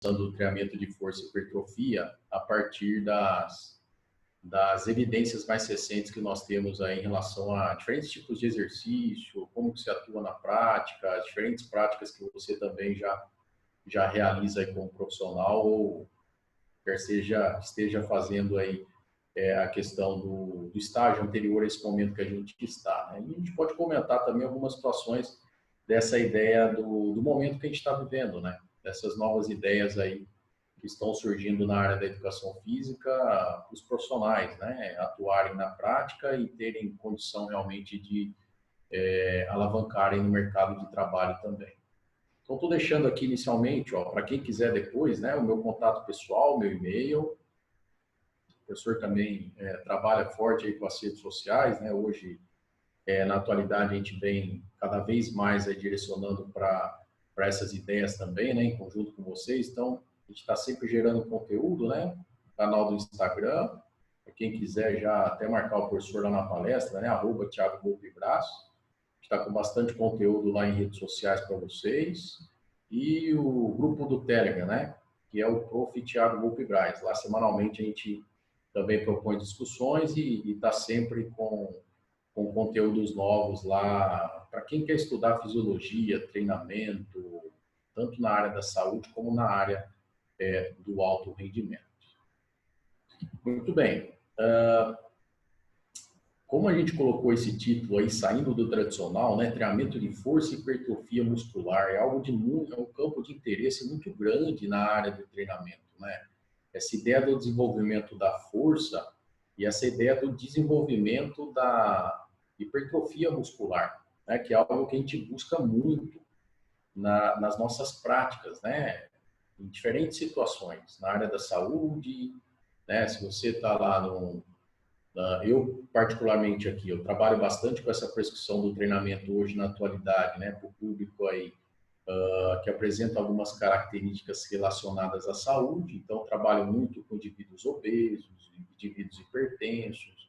do treinamento de força e hipertrofia a partir das evidências mais recentes que nós temos aí em relação a diferentes tipos de exercício, como que se atua na prática, as diferentes práticas que você também já realiza aí como profissional ou quer seja esteja fazendo aí a questão do estágio anterior a esse momento que a gente está, né? E a gente pode comentar também algumas situações dessa ideia do momento que a gente está vivendo, né? Dessas novas ideias aí que estão surgindo na área da educação física, os profissionais, né? Atuarem na prática e terem condição realmente de alavancarem no mercado de trabalho também. Então, estou deixando aqui inicialmente, para quem quiser depois, né? O meu contato pessoal, meu e-mail. O professor também trabalha forte aí com as redes sociais, né? Hoje, na atualidade, a gente vem cada vez mais direcionando para essas ideias também, né? Em conjunto com vocês. Então, a gente está sempre gerando conteúdo, né? Canal do Instagram, para quem quiser já até marcar o professor lá na palestra, né? @Thiago Volpe Braço. Está com bastante conteúdo lá em redes sociais para vocês. E o grupo do Telegram, né? Que é o Prof. Thiago Volpe Braz. Lá, semanalmente, a gente também propõe discussões e está sempre com conteúdos novos lá para quem quer estudar fisiologia, treinamento, tanto na área da saúde como na área do alto rendimento. Muito bem. Como a gente colocou esse título aí, saindo do tradicional, né, treinamento de força e hipertrofia muscular, é algo de muito, é um campo de interesse muito grande na área do treinamento, né? Essa ideia do desenvolvimento da força e essa ideia do desenvolvimento da hipertrofia muscular, né, que é algo que a gente busca muito nas nossas práticas, né, em diferentes situações, na área da saúde, né, se você está lá eu, particularmente aqui, eu trabalho bastante com essa prescrição do treinamento hoje na atualidade, né, para o público aí que apresenta algumas características relacionadas à saúde. Então, trabalho muito com indivíduos obesos, indivíduos hipertensos.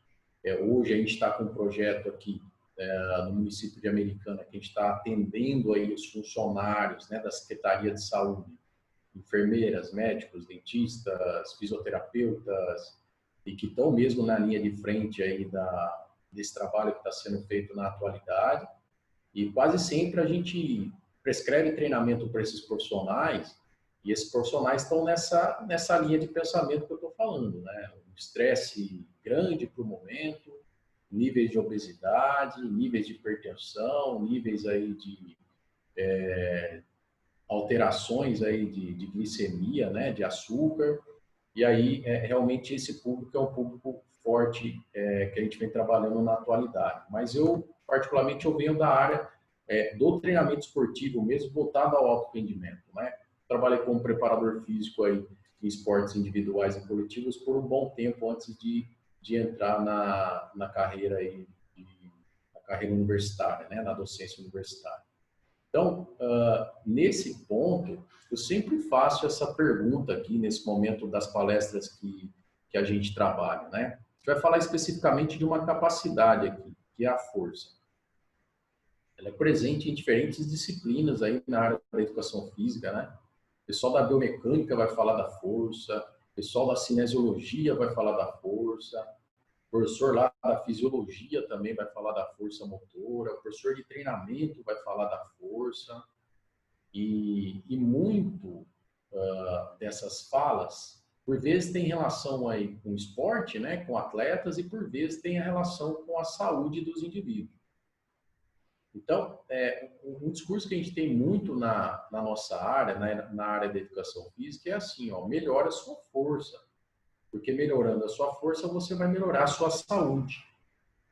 Hoje a gente está com um projeto aqui no município de Americana, que a gente está atendendo aí os funcionários, né, da Secretaria de Saúde, enfermeiras, médicos, dentistas, fisioterapeutas, e que estão mesmo na linha de frente aí desse trabalho que está sendo feito na atualidade. E quase sempre a gente prescreve treinamento para esses profissionais, e esses profissionais estão nessa linha de pensamento que eu estou falando, né? Um estresse grande para o momento, níveis de obesidade, níveis de hipertensão, níveis aí de alterações aí de glicemia, né? De açúcar. E aí, realmente, esse público é um público forte que a gente vem trabalhando na atualidade. Mas eu, particularmente, eu venho da área do treinamento esportivo, mesmo voltado ao alto rendimento, né? Trabalhei como preparador físico aí em esportes individuais e coletivos por um bom tempo antes de entrar na carreira aí, na carreira universitária, né? Na docência universitária. Então, nesse ponto, eu sempre faço essa pergunta aqui, nesse momento das palestras que a gente trabalha, né? A gente vai falar especificamente de uma capacidade aqui, que é a força. Ela é presente em diferentes disciplinas aí na área da educação física, né? O pessoal da biomecânica vai falar da força, o pessoal da cinesiologia vai falar da força, o professor lá da fisiologia também vai falar da força motora, o professor de treinamento vai falar da força. E muito dessas falas, por vezes tem relação aí com esporte, né, com atletas, e por vezes tem a relação com a saúde dos indivíduos. Então, um discurso que a gente tem muito na nossa área, na área da educação física, é assim, ó, melhora a sua força, porque melhorando a sua força, você vai melhorar a sua saúde,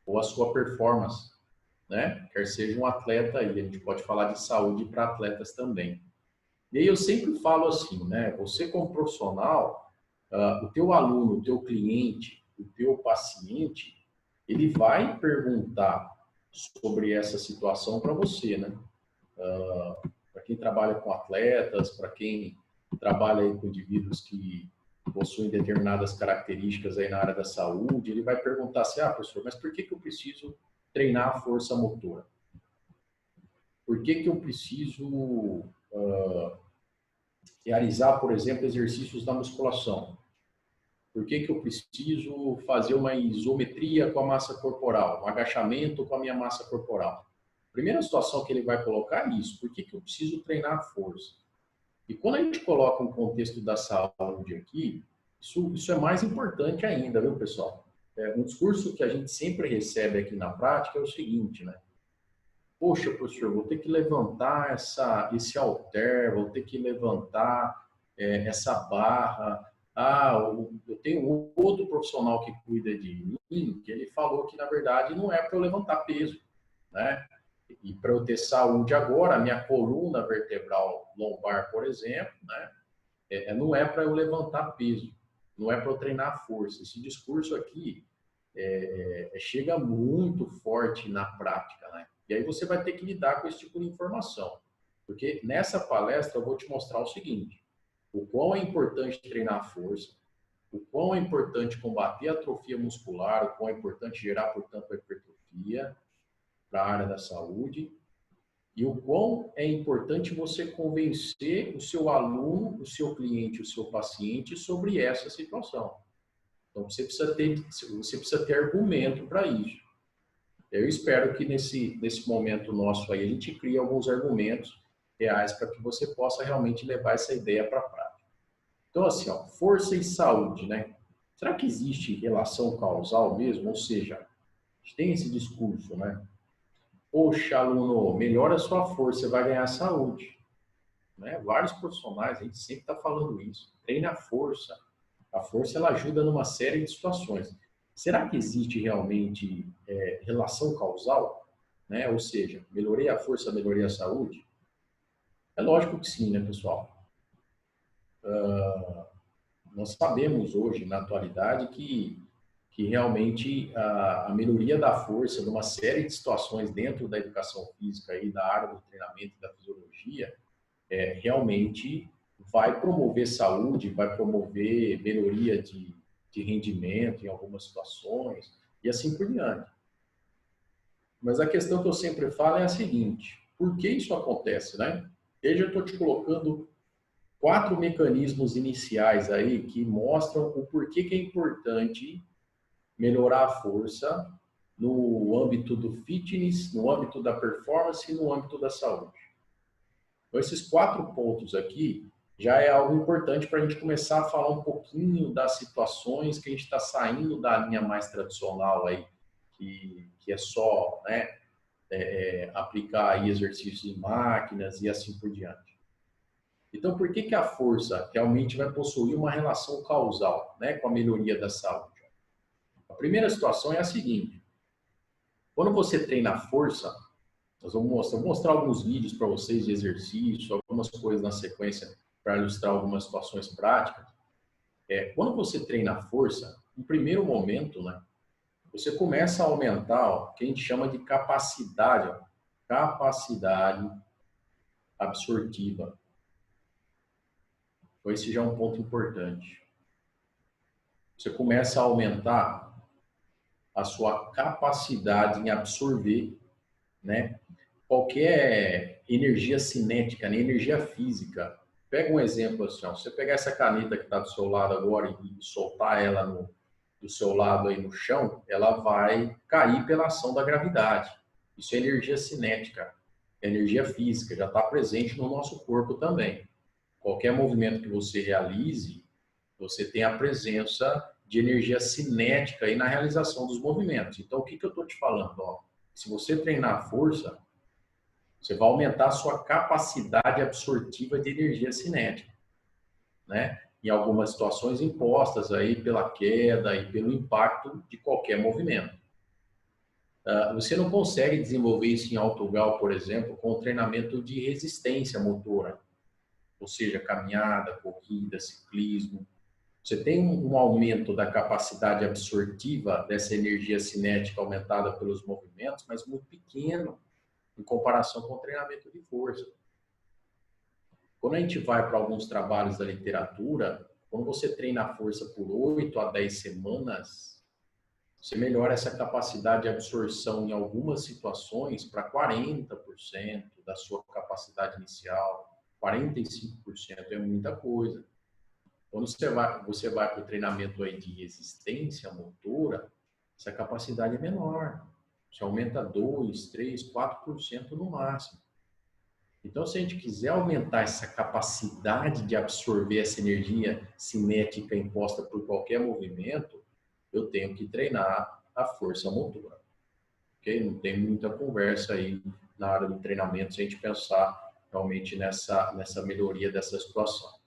ou a sua performance, né? Quer seja um atleta aí, a gente pode falar de saúde para atletas também. E aí eu sempre falo assim, né? Você como profissional, o teu aluno, o teu cliente, o teu paciente, ele vai perguntar sobre essa situação para você, né? Para quem trabalha com atletas, para quem trabalha aí com indivíduos que possuem determinadas características aí na área da saúde, ele vai perguntar assim, professor, mas por que eu preciso treinar a força motora? Por que eu preciso realizar, por exemplo, exercícios da musculação. Por que que eu preciso fazer uma isometria com a massa corporal, um agachamento com a minha massa corporal? Primeira situação que ele vai colocar é isso. Por que que eu preciso treinar a força? E quando a gente coloca um contexto da saúde aqui, isso é mais importante ainda, viu, pessoal? Um discurso que a gente sempre recebe aqui na prática é o seguinte, né? Poxa, professor, vou ter que levantar esse halter, vou ter que levantar essa barra. Ah, eu tenho outro profissional que cuida de mim, que ele falou que, na verdade, não é para eu levantar peso, né? E para eu ter saúde agora, a minha coluna vertebral lombar, por exemplo, né? Não é para eu levantar peso, não é para eu treinar força. Esse discurso aqui chega muito forte na prática, né? E aí você vai ter que lidar com esse tipo de informação. Porque nessa palestra eu vou te mostrar o seguinte: o quão é importante treinar força, o quão é importante combater a atrofia muscular, o quão é importante gerar, portanto, a hipertrofia para a área da saúde, e o quão é importante você convencer o seu aluno, o seu cliente, o seu paciente sobre essa situação. Então, você precisa ter argumento para isso. Eu espero que nesse momento nosso aí, a gente crie alguns argumentos reais para que você possa realmente levar essa ideia para a prática. Então, assim, ó, força e saúde, né? Será que existe relação causal mesmo? Ou seja, a gente tem esse discurso, né? Poxa, aluno, melhora a sua força, você vai ganhar saúde. Né? Vários profissionais, a gente sempre está falando isso. Treine a força. A força, ela ajuda numa série de situações. Será que existe realmente relação causal? Né? Ou seja, melhorei a força, melhorei a saúde? É lógico que sim, né, pessoal? Nós sabemos hoje, na atualidade, que realmente a melhoria da força numa série de situações dentro da educação física e da área do treinamento e da fisiologia realmente vai promover saúde, vai promover melhoria de rendimento em algumas situações e assim por diante. Mas a questão que eu sempre falo é a seguinte: por que isso acontece, né? Eu já estou te colocando 4 mecanismos iniciais aí que mostram o porquê que é importante melhorar a força no âmbito do fitness, no âmbito da performance e no âmbito da saúde. Então, esses 4 pontos aqui já é algo importante para a gente começar a falar um pouquinho das situações que a gente está saindo da linha mais tradicional aí, que é só, né, aplicar aí exercícios em máquinas e assim por diante. Então, por que a força realmente vai possuir uma relação causal, né, com a melhoria da saúde? A primeira situação é a seguinte: quando você treina a força, vou mostrar alguns vídeos para vocês de exercício, algumas coisas na sequência para ilustrar algumas situações práticas. Quando você treina a força, no primeiro momento, né, você começa a aumentar o que a gente chama de capacidade absortiva. Então, esse já é um ponto importante. Você começa a aumentar a sua capacidade em absorver, né, qualquer energia cinética, né, energia física. Pega um exemplo assim, ó, você pegar essa caneta que está do seu lado agora e soltar ela do seu lado aí no chão, ela vai cair pela ação da gravidade. Isso é energia cinética, é energia física, já está presente no nosso corpo também. Qualquer movimento que você realize, você tem a presença de energia cinética aí na realização dos movimentos. Então, o que eu estou te falando? Ó, se você treinar a força, você vai aumentar a sua capacidade absortiva de energia cinética, né? Em algumas situações impostas aí pela queda e pelo impacto de qualquer movimento. Você não consegue desenvolver isso em alto grau, por exemplo, com o treinamento de resistência motora, ou seja, caminhada, corrida, ciclismo. Você tem um aumento da capacidade absortiva dessa energia cinética aumentada pelos movimentos, mas muito pequeno em comparação com o treinamento de força. Quando a gente vai para alguns trabalhos da literatura, quando você treina a força por 8 a 10 semanas, você melhora essa capacidade de absorção em algumas situações para 40% da sua capacidade inicial. 45% é muita coisa. Quando você vai para o treinamento aí de resistência motora, essa capacidade é menor. Você aumenta 2, 3, 4% no máximo. Então, se a gente quiser aumentar essa capacidade de absorver essa energia cinética imposta por qualquer movimento, eu tenho que treinar a força motora. Okay? Não tem muita conversa aí na área do treinamento se a gente pensar realmente nessa melhoria dessa situação.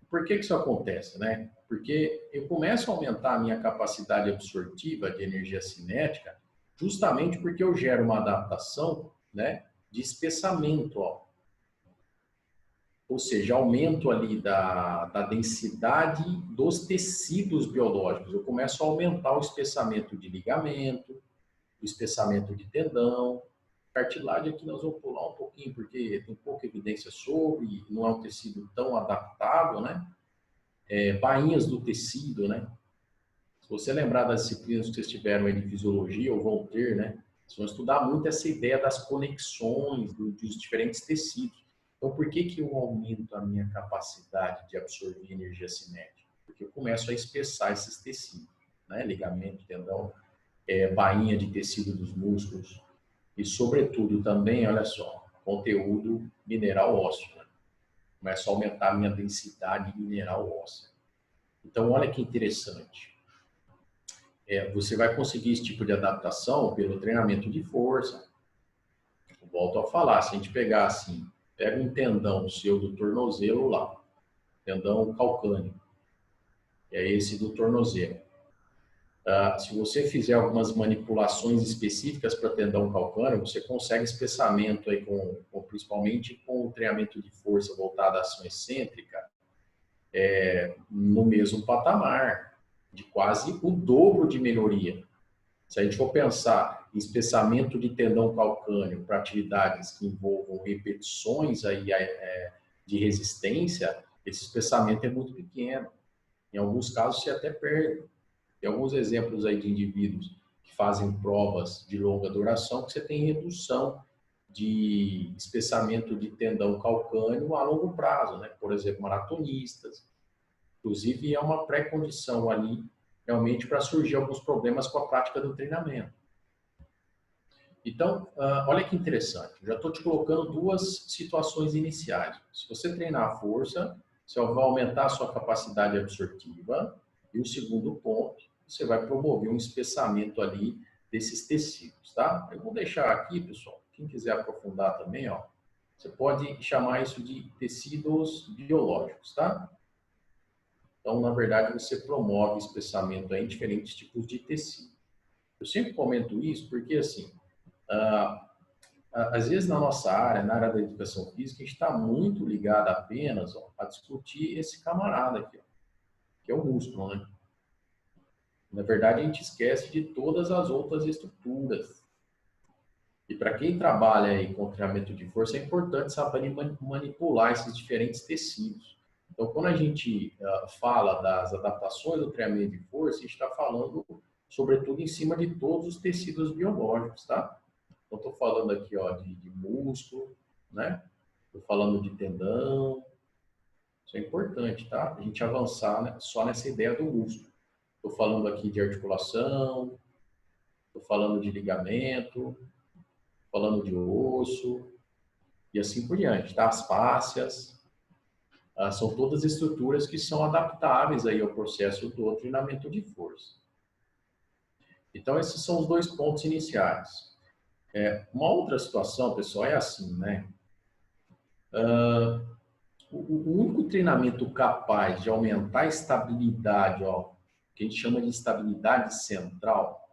Por que isso acontece, né? Porque eu começo a aumentar a minha capacidade absortiva de energia cinética justamente porque eu gero uma adaptação, né, de espessamento, ó. Ou seja, aumento ali da densidade dos tecidos biológicos. Eu começo a aumentar o espessamento de ligamento, o espessamento de tendão. Cartilagem aqui nós vamos pular um pouquinho, porque tem pouca evidência sobre, não é um tecido tão adaptável, né? Bainhas do tecido, né? Se você lembrar das disciplinas que vocês tiveram aí de fisiologia, ou vão ter, né? Vocês vão estudar muito essa ideia das conexões dos diferentes tecidos. Então, por que eu aumento a minha capacidade de absorver energia cinética? Porque eu começo a espessar esses tecidos, né? Ligamento, tendão, bainha de tecido dos músculos e, sobretudo, também, olha só, conteúdo mineral ósseo, né? Começo a aumentar a minha densidade mineral óssea. Então, olha que interessante. Você vai conseguir esse tipo de adaptação pelo treinamento de força. Eu volto a falar, se a gente pegar assim, pega um tendão seu do tornozelo lá, tendão calcâneo, que é esse do tornozelo. Se você fizer algumas manipulações específicas para tendão calcâneo, você consegue espessamento aí principalmente com o treinamento de força voltado à ação excêntrica, no mesmo patamar, de quase o dobro de melhoria. Se a gente for pensar em espessamento de tendão calcâneo para atividades que envolvam repetições aí, de resistência, esse espessamento é muito pequeno. Em alguns casos, você até perde. Tem alguns exemplos aí de indivíduos que fazem provas de longa duração que você tem redução de espessamento de tendão calcâneo a longo prazo, né? Por exemplo, maratonistas. Inclusive, é uma pré-condição ali, realmente, para surgir alguns problemas com a prática do treinamento. Então, olha que interessante. Eu já estou te colocando duas situações iniciais. Se você treinar a força, você vai aumentar a sua capacidade absortiva. E o segundo ponto, você vai promover um espessamento ali desses tecidos, tá? Eu vou deixar aqui, pessoal, quem quiser aprofundar também, ó, você pode chamar isso de tecidos biológicos, tá? Então, na verdade, você promove espessamento em diferentes tipos de tecido. Eu sempre comento isso porque, assim, às vezes na nossa área, na área da educação física, a gente está muito ligado apenas a discutir esse camarada aqui, ó, que é o músculo, né? Na verdade, a gente esquece de todas as outras estruturas. E para quem trabalha aí com treinamento de força, é importante saber manipular esses diferentes tecidos. Então, quando a gente fala das adaptações do treinamento de força, a gente está falando, sobretudo, em cima de todos os tecidos biológicos, tá? Então, estou falando aqui, ó, de músculo, né? Estou falando de tendão. Isso é importante, tá? A gente avançar, né, só nessa ideia do músculo. Estou falando aqui de articulação, estou falando de ligamento, falando de osso, e assim por diante, tá? As fáscias. São todas estruturas que são adaptáveis aí ao processo do treinamento de força. Então, esses são os dois pontos iniciais. Uma outra situação, pessoal, é assim, né? O único treinamento capaz de aumentar a estabilidade, ó, que a gente chama de estabilidade central,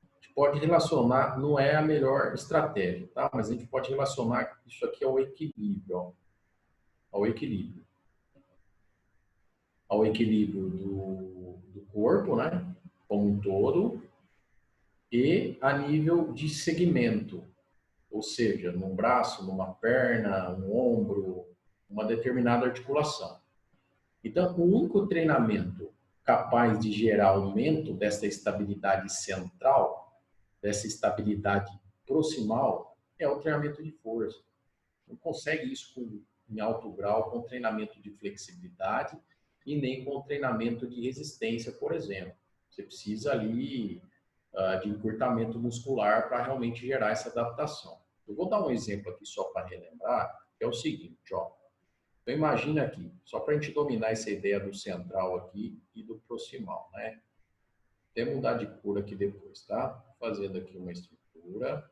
a gente pode relacionar, não é a melhor estratégia, tá? Mas a gente pode relacionar isso aqui ao equilíbrio, ó, ao equilíbrio. Ao equilíbrio do corpo, né, como um todo, e a nível de segmento, ou seja, num braço, numa perna, um ombro, uma determinada articulação. Então, o único treinamento capaz de gerar aumento dessa estabilidade central, dessa estabilidade proximal, é o treinamento de força. Não consegue isso em alto grau com treinamento de flexibilidade e nem com treinamento de resistência, por exemplo. Você precisa ali de encurtamento muscular para realmente gerar essa adaptação. Eu vou dar um exemplo aqui só para relembrar, que é o seguinte, ó. Então imagina aqui, só para a gente dominar essa ideia do central aqui e do proximal, né? Até mudar de cor aqui depois, tá? Fazendo aqui uma estrutura.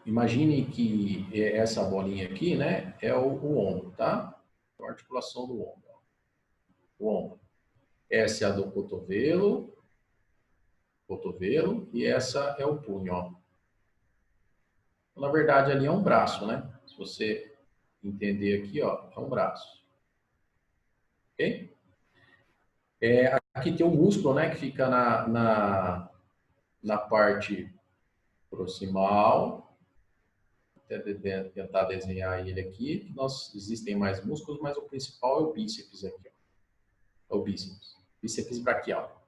Imagine que essa bolinha aqui, né, é o ombro, tá? A articulação do ombro. O ombro. Essa é a do cotovelo, e essa é o punho, ó. Na verdade, ali é um braço, né? Se você entender aqui, ó, é um braço. Ok? Aqui tem o músculo, né, que fica na parte proximal. Vou tentar desenhar ele aqui. Existem mais músculos, mas o principal é o bíceps aqui, ó. É o bíceps. Bíceps braquial.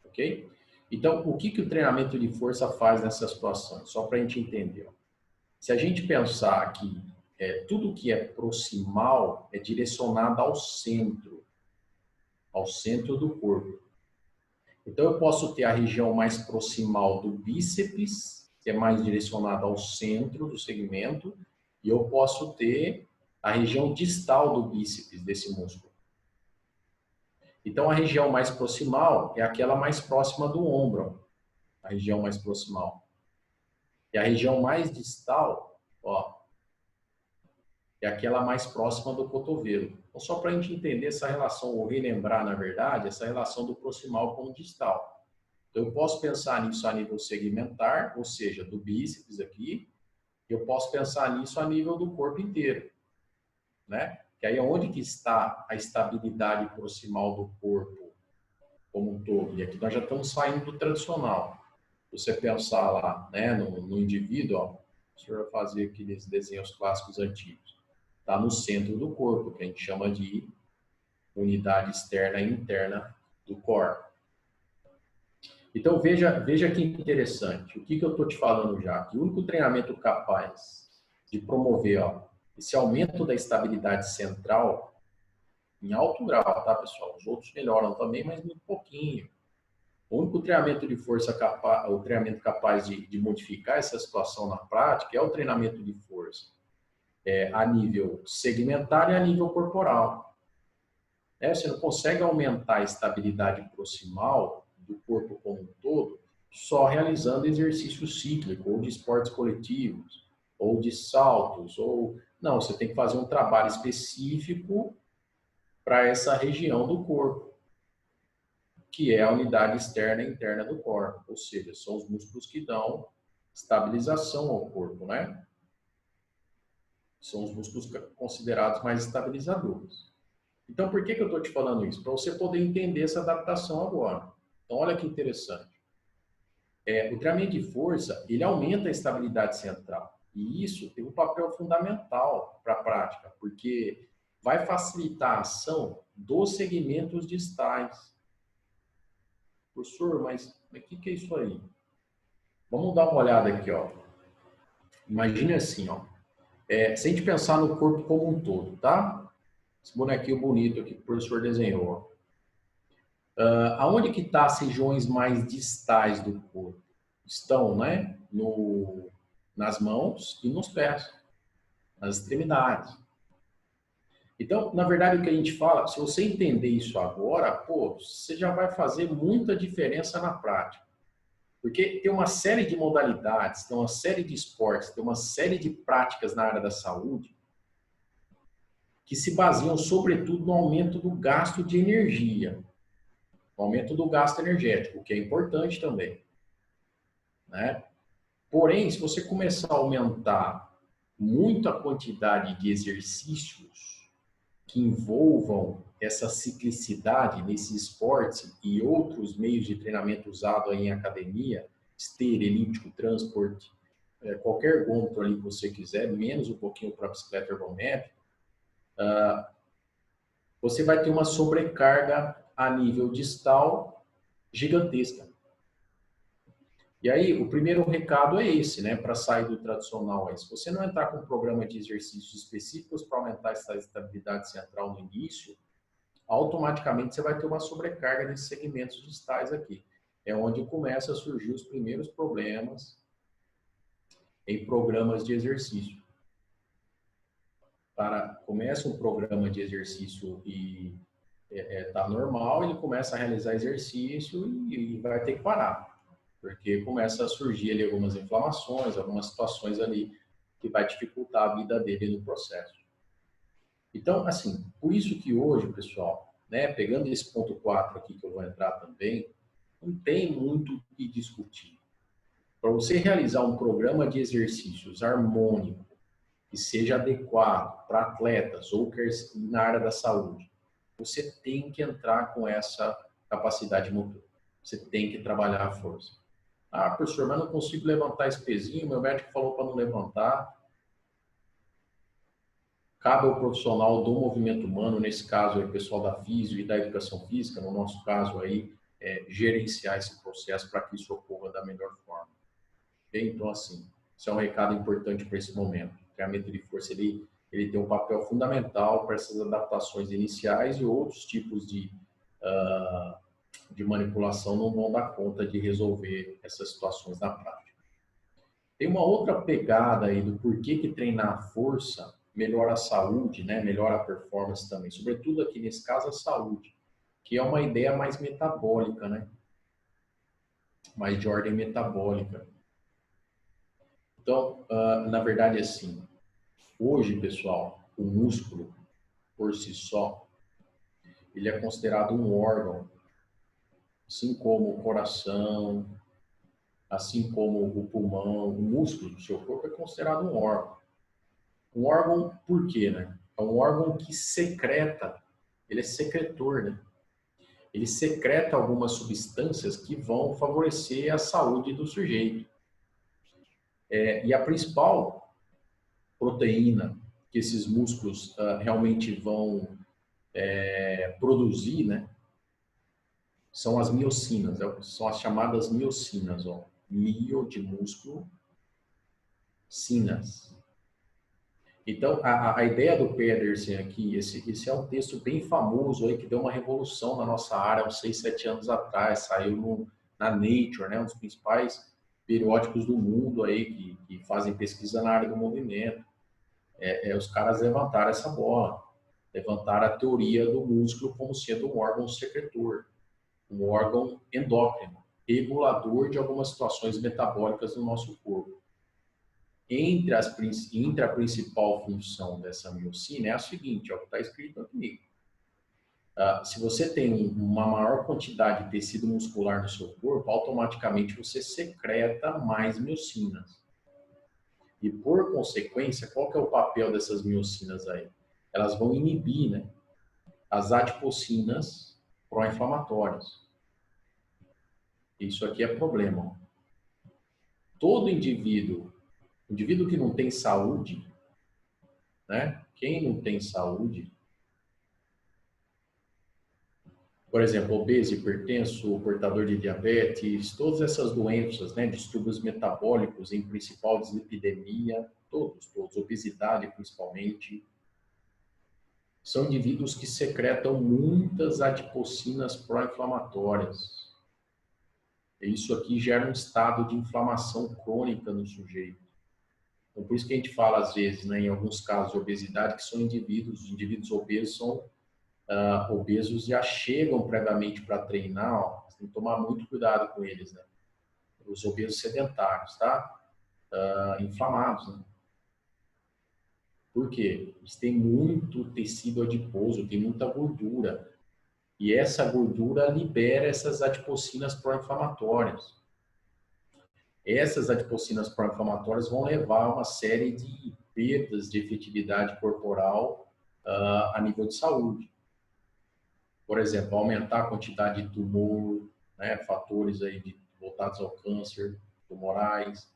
Ok? Então, o que o treinamento de força faz nessa situação? Só para a gente entender. Ó. Se a gente pensar que tudo que é proximal é direcionado ao centro do corpo. Então, eu posso ter a região mais proximal do bíceps, que é mais direcionada ao centro do segmento, e eu posso ter a região distal do bíceps, desse músculo. Então, a região mais proximal é aquela mais próxima do ombro, a região mais proximal. E a região mais distal, ó, é aquela mais próxima do cotovelo. Então, só para a gente entender essa relação, ou relembrar, na verdade, essa relação do proximal com o distal. Então, eu posso pensar nisso a nível segmentar, ou seja, do bíceps aqui, e eu posso pensar nisso a nível do corpo inteiro, né? Que aí é onde que está a estabilidade proximal do corpo como um todo. E aqui nós já estamos saindo do tradicional. Você pensar lá, né, no indivíduo, ó, o senhor vai fazer aqueles desenhos clássicos antigos. Está no centro do corpo, que a gente chama de unidade externa e interna do corpo. Então, veja que interessante. O que eu estou te falando já? Que o único treinamento capaz de promover esse aumento da estabilidade central em alto grau, tá, pessoal? Os outros melhoram também, mas muito pouquinho. O único treinamento de força capaz, o treinamento capaz de modificar essa situação na prática é o treinamento de força a nível segmentar e a nível corporal. Você não consegue aumentar a estabilidade proximal do corpo como um todo só realizando exercício cíclico ou de esportes coletivos ou de saltos não, você tem que fazer um trabalho específico para essa região do corpo, que é a unidade externa e interna do corpo, ou seja, são os músculos que dão estabilização ao corpo, né? São os músculos considerados mais estabilizadores. Então, por que eu estou te falando isso? Para você poder entender essa adaptação agora. Então, olha que interessante. O treinamento de força, ele aumenta a estabilidade central. E isso tem um papel fundamental para a prática, porque vai facilitar a ação dos segmentos distais. Professor, mas o que é isso aí? Vamos dar uma olhada aqui, ó. Imagine assim, ó. Se a gente pensar no corpo como um todo, tá? Esse bonequinho bonito aqui que o professor desenhou. Aonde que estão as regiões mais distais do corpo? Estão, né? Nas mãos e nos pés, nas extremidades. Então, na verdade, o que a gente fala, se você entender isso agora, pô, você já vai fazer muita diferença na prática. Porque tem uma série de modalidades, tem uma série de esportes, tem uma série de práticas na área da saúde que se baseiam, sobretudo, no aumento do gasto de energia, no aumento do gasto energético, que é importante também, né? Porém, se você começar a aumentar muito a quantidade de exercícios que envolvam essa ciclicidade nesses esportes e outros meios de treinamento usado aí em academia, esteira, elíptico, transporte, qualquer ergômetro ali que você quiser, menos um pouquinho para a bicicleta ergométrica, você vai ter uma sobrecarga a nível distal gigantesca. E aí, o primeiro recado é esse, né, para sair do tradicional. É, se você não entrar com um programa de exercícios específicos para aumentar essa estabilidade central no início, automaticamente você vai ter uma sobrecarga nesses segmentos distais aqui. É onde começa a surgir os primeiros problemas em programas de exercício. Começa um programa de exercício e tá normal, ele começa a realizar exercício e vai ter que parar, porque começa a surgir ali algumas inflamações, algumas situações ali que vai dificultar a vida dele no processo. Então, assim, por isso que hoje, pessoal, né, pegando esse ponto 4 aqui que eu vou entrar também, não tem muito o que discutir. Para você realizar um programa de exercícios harmônico, que seja adequado para atletas ou na área da saúde, você tem que entrar com essa capacidade motora. Você tem que trabalhar a força. Ah, professor, mas não consigo levantar esse pezinho, meu médico falou para não levantar. Cabe ao profissional do movimento humano, nesse caso aí, o pessoal da físio e da educação física, no nosso caso aí, gerenciar esse processo para que isso ocorra da melhor forma. Okay? Então, assim, isso é um recado importante para esse momento. O treinamento de força, ele tem um papel fundamental para essas adaptações iniciais e outros tipos de manipulação não vão dar conta de resolver essas situações na prática. Tem uma outra pegada aí do porquê que treinar a força melhora a saúde, né? Melhora a performance também, sobretudo aqui nesse caso a saúde, que é uma ideia mais metabólica, né? Mais de ordem metabólica. Então, na verdade, assim, hoje, pessoal, o músculo, por si só, ele é considerado um órgão, assim como o coração, assim como o pulmão, o músculo do seu corpo é considerado um órgão. Um órgão, por quê, né? É um órgão que secreta, ele é secretor, né? Ele secreta algumas substâncias que vão favorecer a saúde do sujeito. E a principal proteína que esses músculos realmente vão produzir, né? São as miocinas, são as chamadas miocinas, ó. Mio de músculo, cinas. Então, a ideia do Pedersen aqui, esse é um texto bem famoso aí, que deu uma revolução na nossa área, uns 6, 7 anos atrás, saiu na Nature, né, um dos principais periódicos do mundo aí, que fazem pesquisa na área do movimento. Os caras levantaram essa bola, levantaram a teoria do músculo como sendo um órgão secretor, um órgão endócrino, regulador de algumas situações metabólicas do nosso corpo. Entre a principal função dessa miocina é a seguinte, é o que está escrito aqui. Se você tem uma maior quantidade de tecido muscular no seu corpo, automaticamente você secreta mais miocinas. E, por consequência, qual que é o papel dessas miocinas aí? Elas vão inibir, né, as adipocinas pró-inflamatórias. Isso aqui é problema. Todo indivíduo que não tem saúde, né? Quem não tem saúde, por exemplo, obeso, hipertenso, portador de diabetes, todas essas doenças, né? Distúrbios metabólicos, em principal dislipidemia, todos, obesidade principalmente, são indivíduos que secretam muitas adipocinas pró-inflamatórias. Isso aqui gera um estado de inflamação crônica no sujeito. Então, por isso que a gente fala, às vezes, né, em alguns casos de obesidade, que são os indivíduos obesos são obesos já chegam previamente para treinar, ó, tem que tomar muito cuidado com eles, né? Os obesos sedentários, tá? Inflamados, né? Por quê? Eles têm muito tecido adiposo, tem muita gordura. E essa gordura libera essas adipocinas pró-inflamatórias. Essas adipocinas pró-inflamatórias vão levar a uma série de perdas de efetividade corporal a nível de saúde. Por exemplo, aumentar a quantidade de tumor, né, fatores aí voltados ao câncer, tumorais,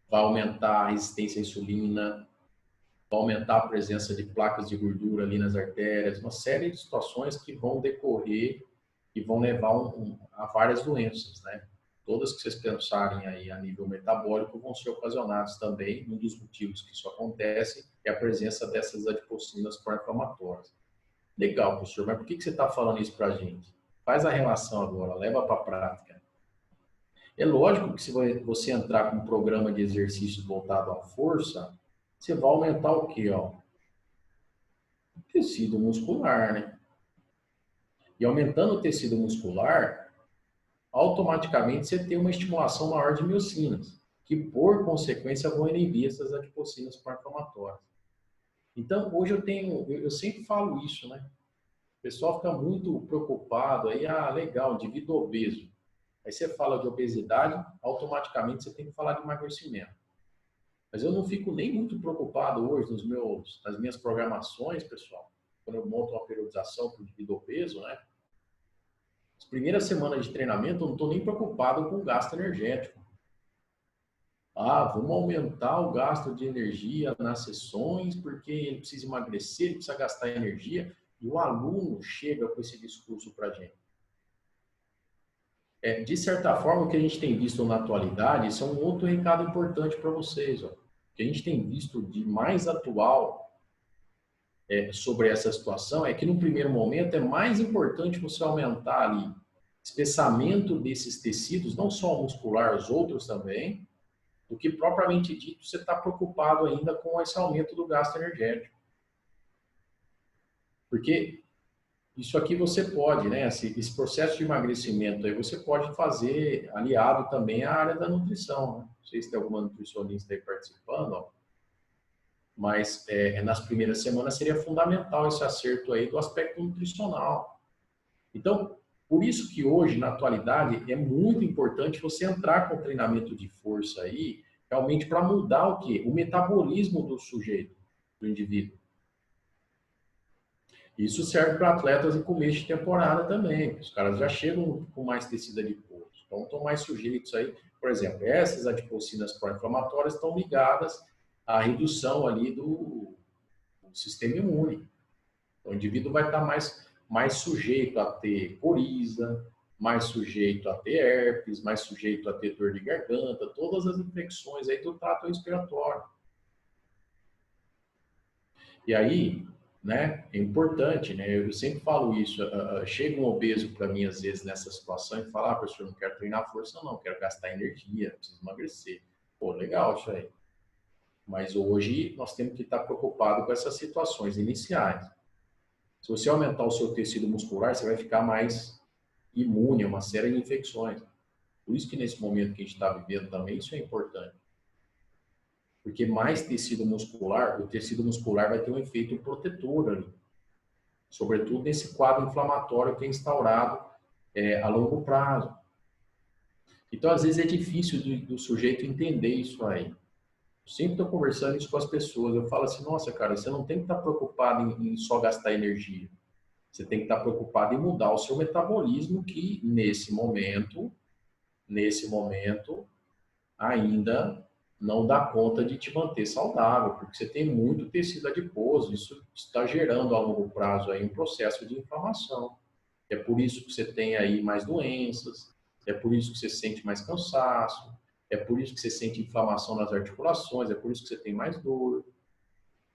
vai aumentar a resistência à insulina, vai aumentar a presença de placas de gordura ali nas artérias, uma série de situações que vão decorrer e vão levar a várias doenças, né? Todas que vocês pensarem aí a nível metabólico vão ser ocasionadas também. Um dos motivos que isso acontece é a presença dessas adipocinas pró-inflamatórias. Legal, professor, mas por que você está falando isso para a gente? Faz a relação agora, leva para a prática. É lógico que se você entrar com um programa de exercícios voltado à força, você vai aumentar o quê? Ó? O tecido muscular, né? E aumentando o tecido muscular, automaticamente você tem uma estimulação maior de miocinas, que por consequência vão inibir essas adipocinas pró-inflamatórias. Então, hoje eu sempre falo isso, né? O pessoal fica muito preocupado aí, legal, indivíduo obeso. Aí você fala de obesidade, automaticamente você tem que falar de emagrecimento. Mas eu não fico nem muito preocupado hoje nas minhas programações, pessoal, quando eu monto uma periodização para o indivíduo obeso, né? As primeiras semanas de treinamento eu não estou nem preocupado com o gasto energético. Vamos aumentar o gasto de energia nas sessões, porque ele precisa emagrecer, ele precisa gastar energia, e o aluno chega com esse discurso para a gente. De certa forma, o que a gente tem visto na atualidade, isso é um outro recado importante para vocês. Ó. O que a gente tem visto de mais atual sobre essa situação é que, no primeiro momento, é mais importante você aumentar ali o espessamento desses tecidos, não só o muscular, os outros também, do que propriamente dito você está preocupado ainda com esse aumento do gasto energético. Porque isso aqui você pode, né? Esse processo de emagrecimento aí você pode fazer aliado também à área da nutrição. Né? Não sei se tem alguma nutricionista aí participando, ó. Mas nas primeiras semanas seria fundamental esse acerto aí do aspecto nutricional. Então, por isso que hoje, na atualidade, é muito importante você entrar com treinamento de força aí, realmente para mudar o quê? O metabolismo do sujeito, do indivíduo. Isso serve para atletas em começo de temporada também. Os caras já chegam com mais tecido adiposo. Então, estão mais sujeitos aí. Por exemplo, essas adipocinas pró-inflamatórias estão ligadas à redução ali do sistema imune. Então, o indivíduo vai estar mais sujeito a ter coriza, mais sujeito a ter herpes, mais sujeito a ter dor de garganta, todas as infecções aí do trato respiratório. E aí, né, é importante, né, eu sempre falo isso, chega um obeso para mim às vezes nessa situação e fala, professor, não quero treinar força não, quero gastar energia, preciso emagrecer. Pô, legal isso aí. Mas hoje nós temos que estar preocupados com essas situações iniciais. Se você aumentar o seu tecido muscular, você vai ficar mais imune a uma série de infecções. Por isso que nesse momento que a gente está vivendo também, isso é importante. Porque mais tecido muscular, o tecido muscular vai ter um efeito protetor ali. Sobretudo nesse quadro inflamatório que é instaurado a longo prazo. Então, às vezes é difícil do sujeito entender isso aí. Eu sempre estou conversando isso com as pessoas. Eu falo assim, nossa, cara, você não tem que estar preocupado em só gastar energia. Você tem que estar preocupado em mudar o seu metabolismo, que nesse momento, ainda não dá conta de te manter saudável, porque você tem muito tecido adiposo, isso está gerando a longo prazo aí um processo de inflamação. É por isso que você tem aí mais doenças, é por isso que você sente mais cansaço, é por isso que você sente inflamação nas articulações, é por isso que você tem mais dor.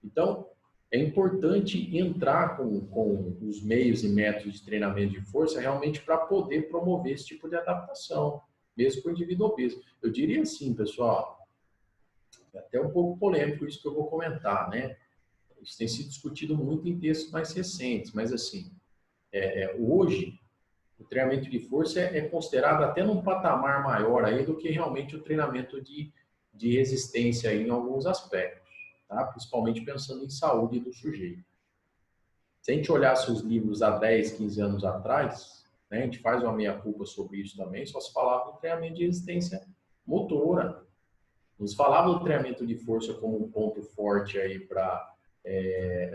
Então, é importante entrar com os meios e métodos de treinamento de força realmente para poder promover esse tipo de adaptação, mesmo para o indivíduo obeso. Eu diria assim, pessoal, é até um pouco polêmico isso que eu vou comentar, né? Isso tem sido discutido muito em textos mais recentes, mas assim, hoje o treinamento de força é considerado até num patamar maior aí do que realmente o treinamento de resistência aí em alguns aspectos, tá? Principalmente pensando em saúde do sujeito. Se a gente olhasse os livros há 10, 15 anos atrás, né, a gente faz uma meia-culpa sobre isso também, só se falava do treinamento de resistência motora. Nos falava do treinamento de força como um ponto forte aí para,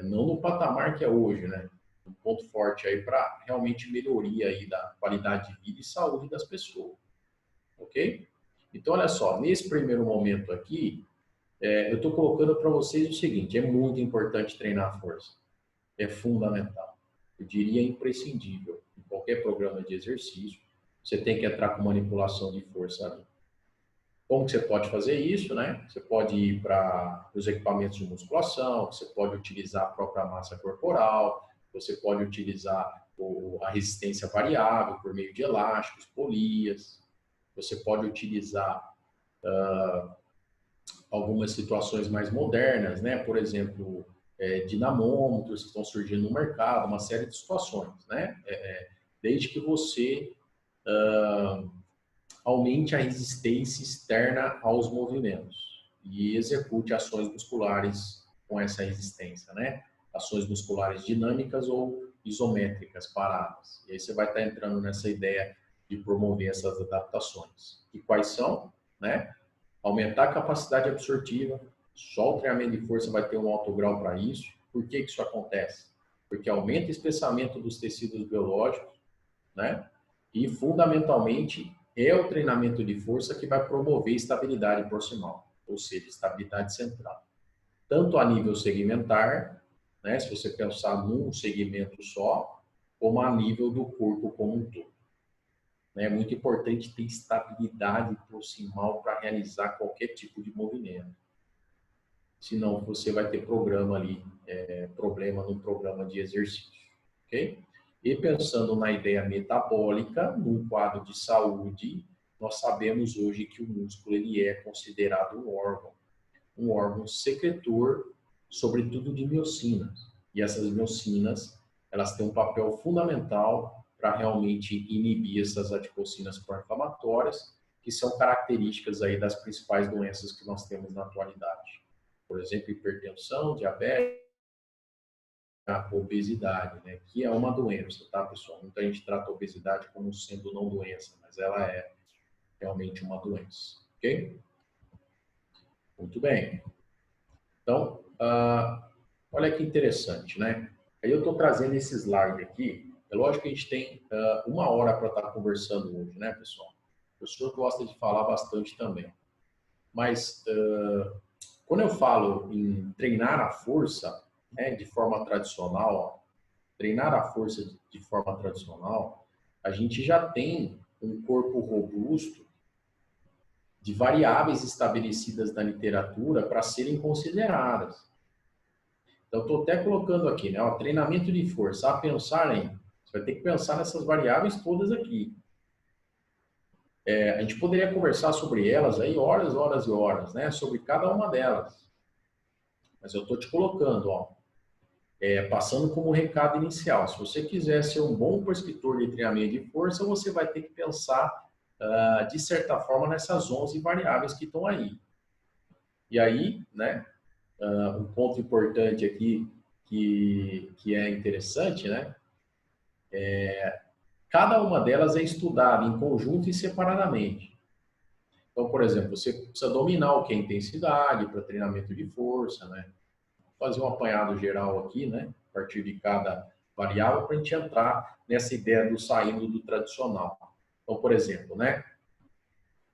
não no patamar que é hoje, né? Um ponto forte aí para realmente melhoria aí da qualidade de vida e saúde das pessoas, ok? Então, olha só, nesse primeiro momento aqui, eu estou colocando para vocês o seguinte, é muito importante treinar a força, é fundamental, eu diria imprescindível em qualquer programa de exercício, você tem que entrar com manipulação de força ali. Como que você pode fazer isso, né? Você pode ir para os equipamentos de musculação, você pode utilizar a própria massa corporal, você pode utilizar a resistência variável por meio de elásticos, polias, você pode utilizar algumas situações mais modernas, né? Por exemplo, dinamômetros que estão surgindo no mercado, uma série de situações, né? Desde que você aumente a resistência externa aos movimentos e execute ações musculares com essa resistência, né? Ações musculares dinâmicas ou isométricas, paradas. E aí você vai estar entrando nessa ideia de promover essas adaptações. E quais são, né? Aumentar a capacidade absortiva, só o treinamento de força vai ter um alto grau para isso. Por que isso acontece? Porque aumenta o espessamento dos tecidos biológicos, né? E, fundamentalmente, é o treinamento de força que vai promover estabilidade proximal, ou seja, estabilidade central. Tanto a nível segmentar, né? Se você pensar num segmento só, como a nível do corpo como um todo. É muito importante ter estabilidade proximal para realizar qualquer tipo de movimento. Senão você vai ter problema no programa de exercício, ok? E pensando na ideia metabólica, num quadro de saúde, nós sabemos hoje que o músculo ele é considerado um órgão secretor, sobretudo de miocinas. E essas miocinas, elas têm um papel fundamental para realmente inibir essas adipocinas pró-inflamatórias, que são características aí das principais doenças que nós temos na atualidade. Por exemplo, hipertensão, diabetes, a obesidade, né? Que é uma doença, tá, pessoal? Muita gente trata a obesidade como sendo não doença, mas ela é realmente uma doença, ok? Muito bem. Então, olha que interessante, né? Aí eu estou trazendo esse slide aqui. É lógico que a gente tem 1 hora para estar conversando hoje, né, pessoal? O professor gosta de falar bastante também. Mas, quando eu falo em treinar a força, né, de forma tradicional, treinar a força de forma tradicional, a gente já tem um corpo robusto de variáveis estabelecidas na literatura para serem consideradas. Então, estou até colocando aqui, né? O treinamento de força. A pensar em, você vai ter que pensar nessas variáveis todas aqui. A gente poderia conversar sobre elas aí horas, horas e horas, né? Sobre cada uma delas. Mas eu estou te colocando, ó, passando como recado inicial. Se você quiser ser um bom prescritor de treinamento de força, você vai ter que pensar, de certa forma, nessas 11 variáveis que estão aí. E aí, né? Um ponto importante aqui que é interessante, né? Cada uma delas é estudada em conjunto e separadamente. Então, por exemplo, você precisa dominar o que é intensidade para treinamento de força, né? Vou fazer um apanhado geral aqui, né? A partir de cada variável para a gente entrar nessa ideia do saindo do tradicional. Então, por exemplo, né?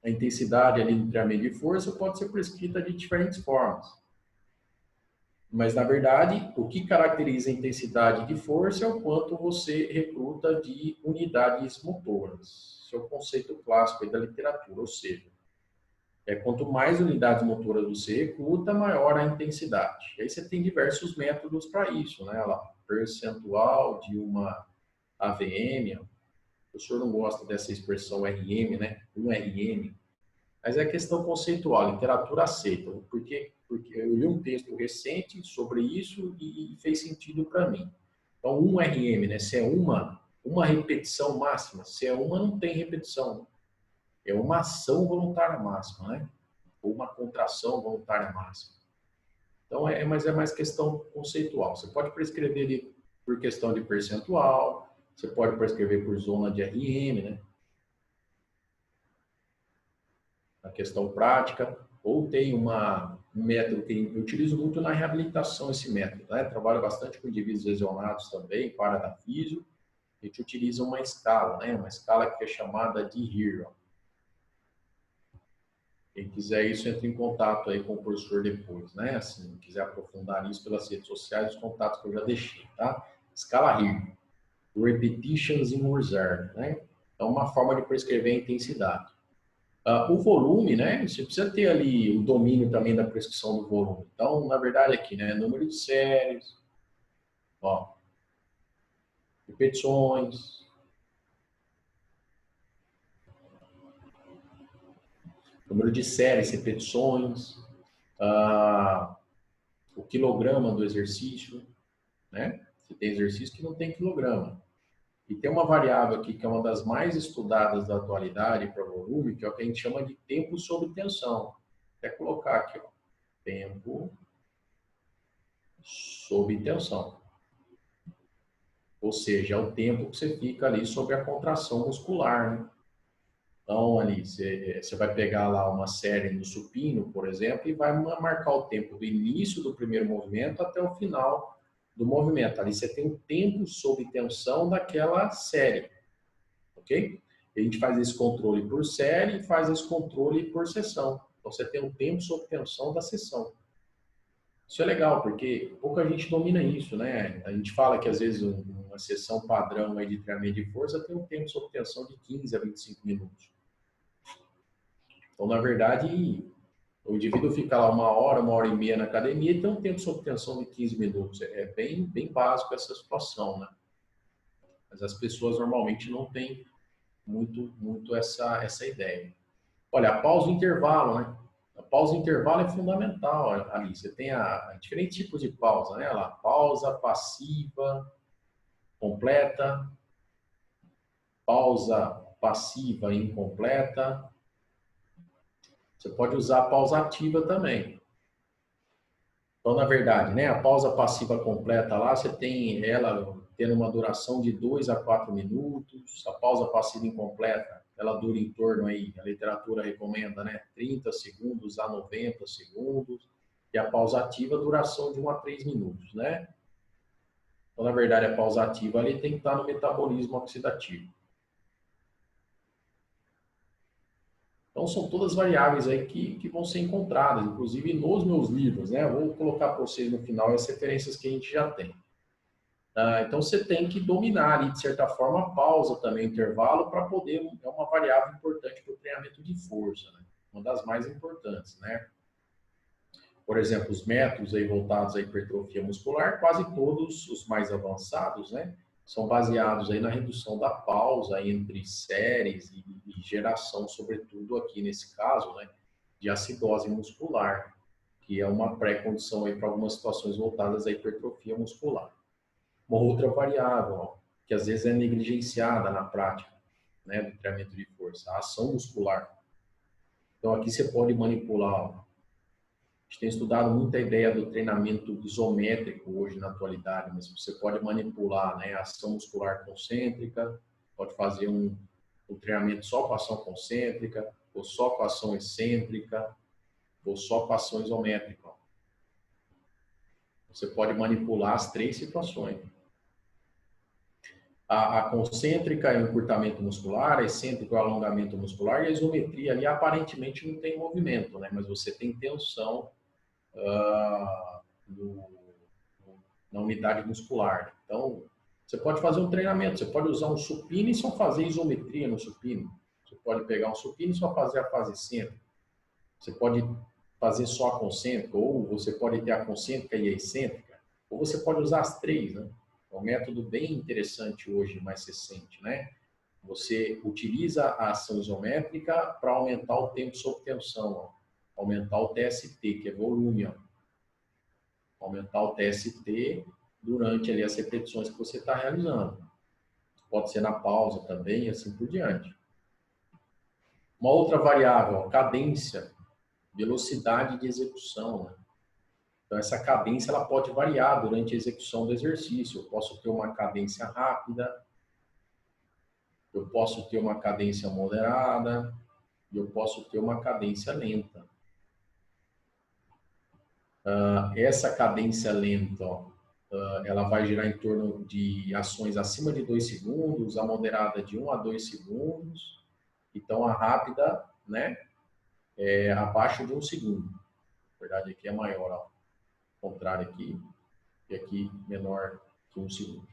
A intensidade ali no treinamento de força pode ser prescrita de diferentes formas. Mas, na verdade, o que caracteriza a intensidade de força é o quanto você recruta de unidades motoras. Esse é o conceito clássico aí da literatura, ou seja, quanto mais unidades motoras você recruta, maior a intensidade. E aí você tem diversos métodos para isso, né? Lá, percentual de uma AVM, o professor não gosta dessa expressão RM, né? Um RM, mas é questão conceitual, a literatura aceita, porque eu li um texto recente sobre isso e fez sentido para mim. Então, 1 RM, né? Se é uma repetição máxima, se é uma, não tem repetição. É uma ação voluntária máxima, né? Ou uma contração voluntária máxima. Então, mas é mais questão conceitual. Você pode prescrever ele por questão de percentual, você pode prescrever por zona de RM, né? Na questão prática, ou tem um método que eu utilizo muito na reabilitação, esse método, né? Trabalho bastante com indivíduos lesionados também, para da físio, a gente utiliza uma escala, né? Uma escala que é chamada de HERO. Quem quiser isso, entre em contato aí com o professor depois, né? Assim, quiser aprofundar isso pelas redes sociais, os contatos que eu já deixei, tá? Escala HERO, Repetitions in Reserve, né? É uma forma de prescrever a intensidade. O volume, né? Você precisa ter ali o domínio também da prescrição do volume. Então, na verdade, aqui, né? Número de séries, ó, repetições, número de séries, repetições, o quilograma do exercício, né? Você tem exercício que não tem quilograma. E tem uma variável aqui que é uma das mais estudadas da atualidade para volume, que é o que a gente chama de tempo sob tensão. Até colocar aqui, ó, tempo sob tensão. Ou seja, é o tempo que você fica ali sob a contração muscular, né? Então, ali, você vai pegar lá uma série no supino, por exemplo, e vai marcar o tempo do início do primeiro movimento até o final do movimento. Ali você tem o tempo sob tensão daquela série, ok? A gente faz esse controle por série e faz esse controle por sessão. Então, você tem o tempo sob tensão da sessão. Isso é legal, porque pouca gente domina isso, né? A gente fala que, às vezes, uma sessão padrão aí de treinamento de força tem um tempo sob tensão de 15 a 25 minutos. Então, na verdade, o indivíduo fica lá uma hora e meia na academia e tem um tempo sob tensão de 15 minutos. É bem básico essa situação, né? Mas as pessoas normalmente não têm muito essa ideia. Olha, a pausa e intervalo, né? A pausa e intervalo é fundamental ali. Você tem diferentes tipos de pausa, né? Lá, pausa passiva, completa, pausa passiva incompleta. Você pode usar a pausa ativa também. Então, na verdade, né, a pausa passiva completa lá, você tem ela tendo uma duração de 2 a 4 minutos. A pausa passiva incompleta, ela dura em torno aí, a literatura recomenda, né, 30 segundos a 90 segundos. E a pausa ativa, duração de 1 a 3 minutos, né? Então, na verdade, a pausa ativa ali tem que estar no metabolismo oxidativo. Então, são todas variáveis aí que vão ser encontradas, inclusive nos meus livros, né? Eu vou colocar para vocês no final as referências que a gente já tem. Então, você tem que dominar ali, de certa forma, a pausa também, o intervalo, para poder, é uma variável importante para o treinamento de força, né? Uma das mais importantes, né? Por exemplo, os métodos aí voltados à hipertrofia muscular, quase todos os mais avançados, né? São baseados aí na redução da pausa entre séries e geração, sobretudo aqui nesse caso, né? De acidose muscular, que é uma pré-condição aí para algumas situações voltadas à hipertrofia muscular. Uma outra variável, ó, que às vezes é negligenciada na prática, né, do treinamento de força, a ação muscular. Então aqui você pode manipular, ó. A gente tem estudado muito a ideia do treinamento isométrico hoje na atualidade, mas você pode manipular, né, a ação muscular concêntrica, pode fazer um treinamento só com ação concêntrica, ou só com ação excêntrica, ou só com ação isométrica. Ó. Você pode manipular as três situações. A concêntrica é o encurtamento muscular, a excêntrica é o alongamento muscular e a isometria ali aparentemente não tem movimento, né? Mas você tem tensão na unidade muscular. Então, você pode fazer um treinamento, você pode usar um supino e só fazer isometria no supino. Você pode pegar um supino e só fazer a fase excêntrica. Você pode fazer só a concêntrica, ou você pode ter a concêntrica e a excêntrica, ou você pode usar as três, né? É um método bem interessante hoje, mais recente, né? Você utiliza a ação isométrica para aumentar o tempo sob tensão, ó. Aumentar o TST, que é volume, ó. Aumentar o TST durante ali as repetições que você está realizando. Pode ser na pausa também e assim por diante. Uma outra variável, ó, cadência, velocidade de execução, né? Então, essa cadência ela pode variar durante a execução do exercício. Eu posso ter uma cadência rápida, eu posso ter uma cadência moderada, e eu posso ter uma cadência lenta. Essa cadência lenta, ó, ela vai girar em torno de ações acima de 2 segundos, a moderada de 1 a 2 segundos, então a rápida, né, é abaixo de 1 segundo. Na verdade, aqui é maior, ó. Ao contrário aqui, e aqui menor que 1 segundo.